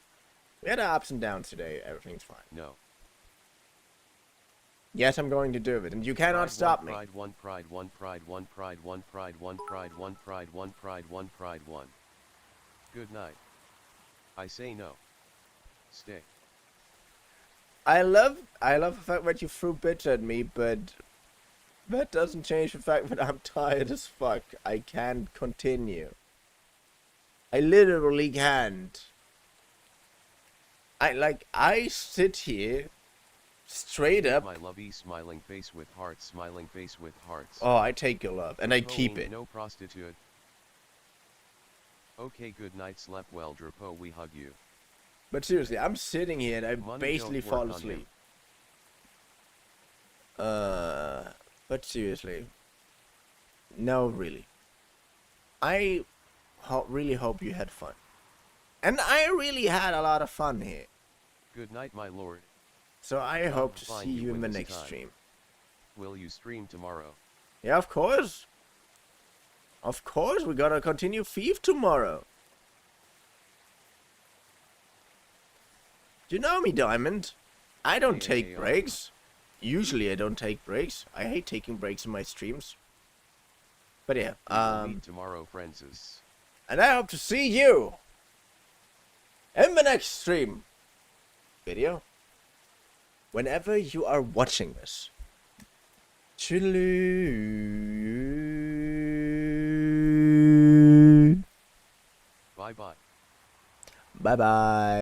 We had our ups and downs today. Everything's fine. No. Yes, I'm going to do it, and you cannot stop me. Pride one, pride one, pride one, pride one, pride one, pride one, pride one, pride one, pride one. Good night. I say no. Stay. I love the fact that you threw bits at me, but that doesn't change the fact that I'm tired as fuck. I can't continue. I literally can't. I sit here straight up. My lovey smiling face with hearts, smiling face with hearts. Oh, I take your love, and I keep Pauline, it. No prostitute. Okay, good night, slept well, Drapo, we hug you. But seriously, I'm sitting here and I Money basically don't work fall on asleep. But seriously. No, really. I really hope you had fun. And I really had a lot of fun here. Good night, my lord. So I hope to find see you you in when the it's next time. stream. Will you stream tomorrow? Yeah, of course. Of course, we gotta continue Thief tomorrow. You know me, Diamond. I don't take breaks. Usually I don't take breaks. I hate taking breaks in my streams. But yeah, We will meet tomorrow, Francis. and I hope to see you in the next stream video. Whenever you are watching this. Toodaloo. Bye bye. Bye bye.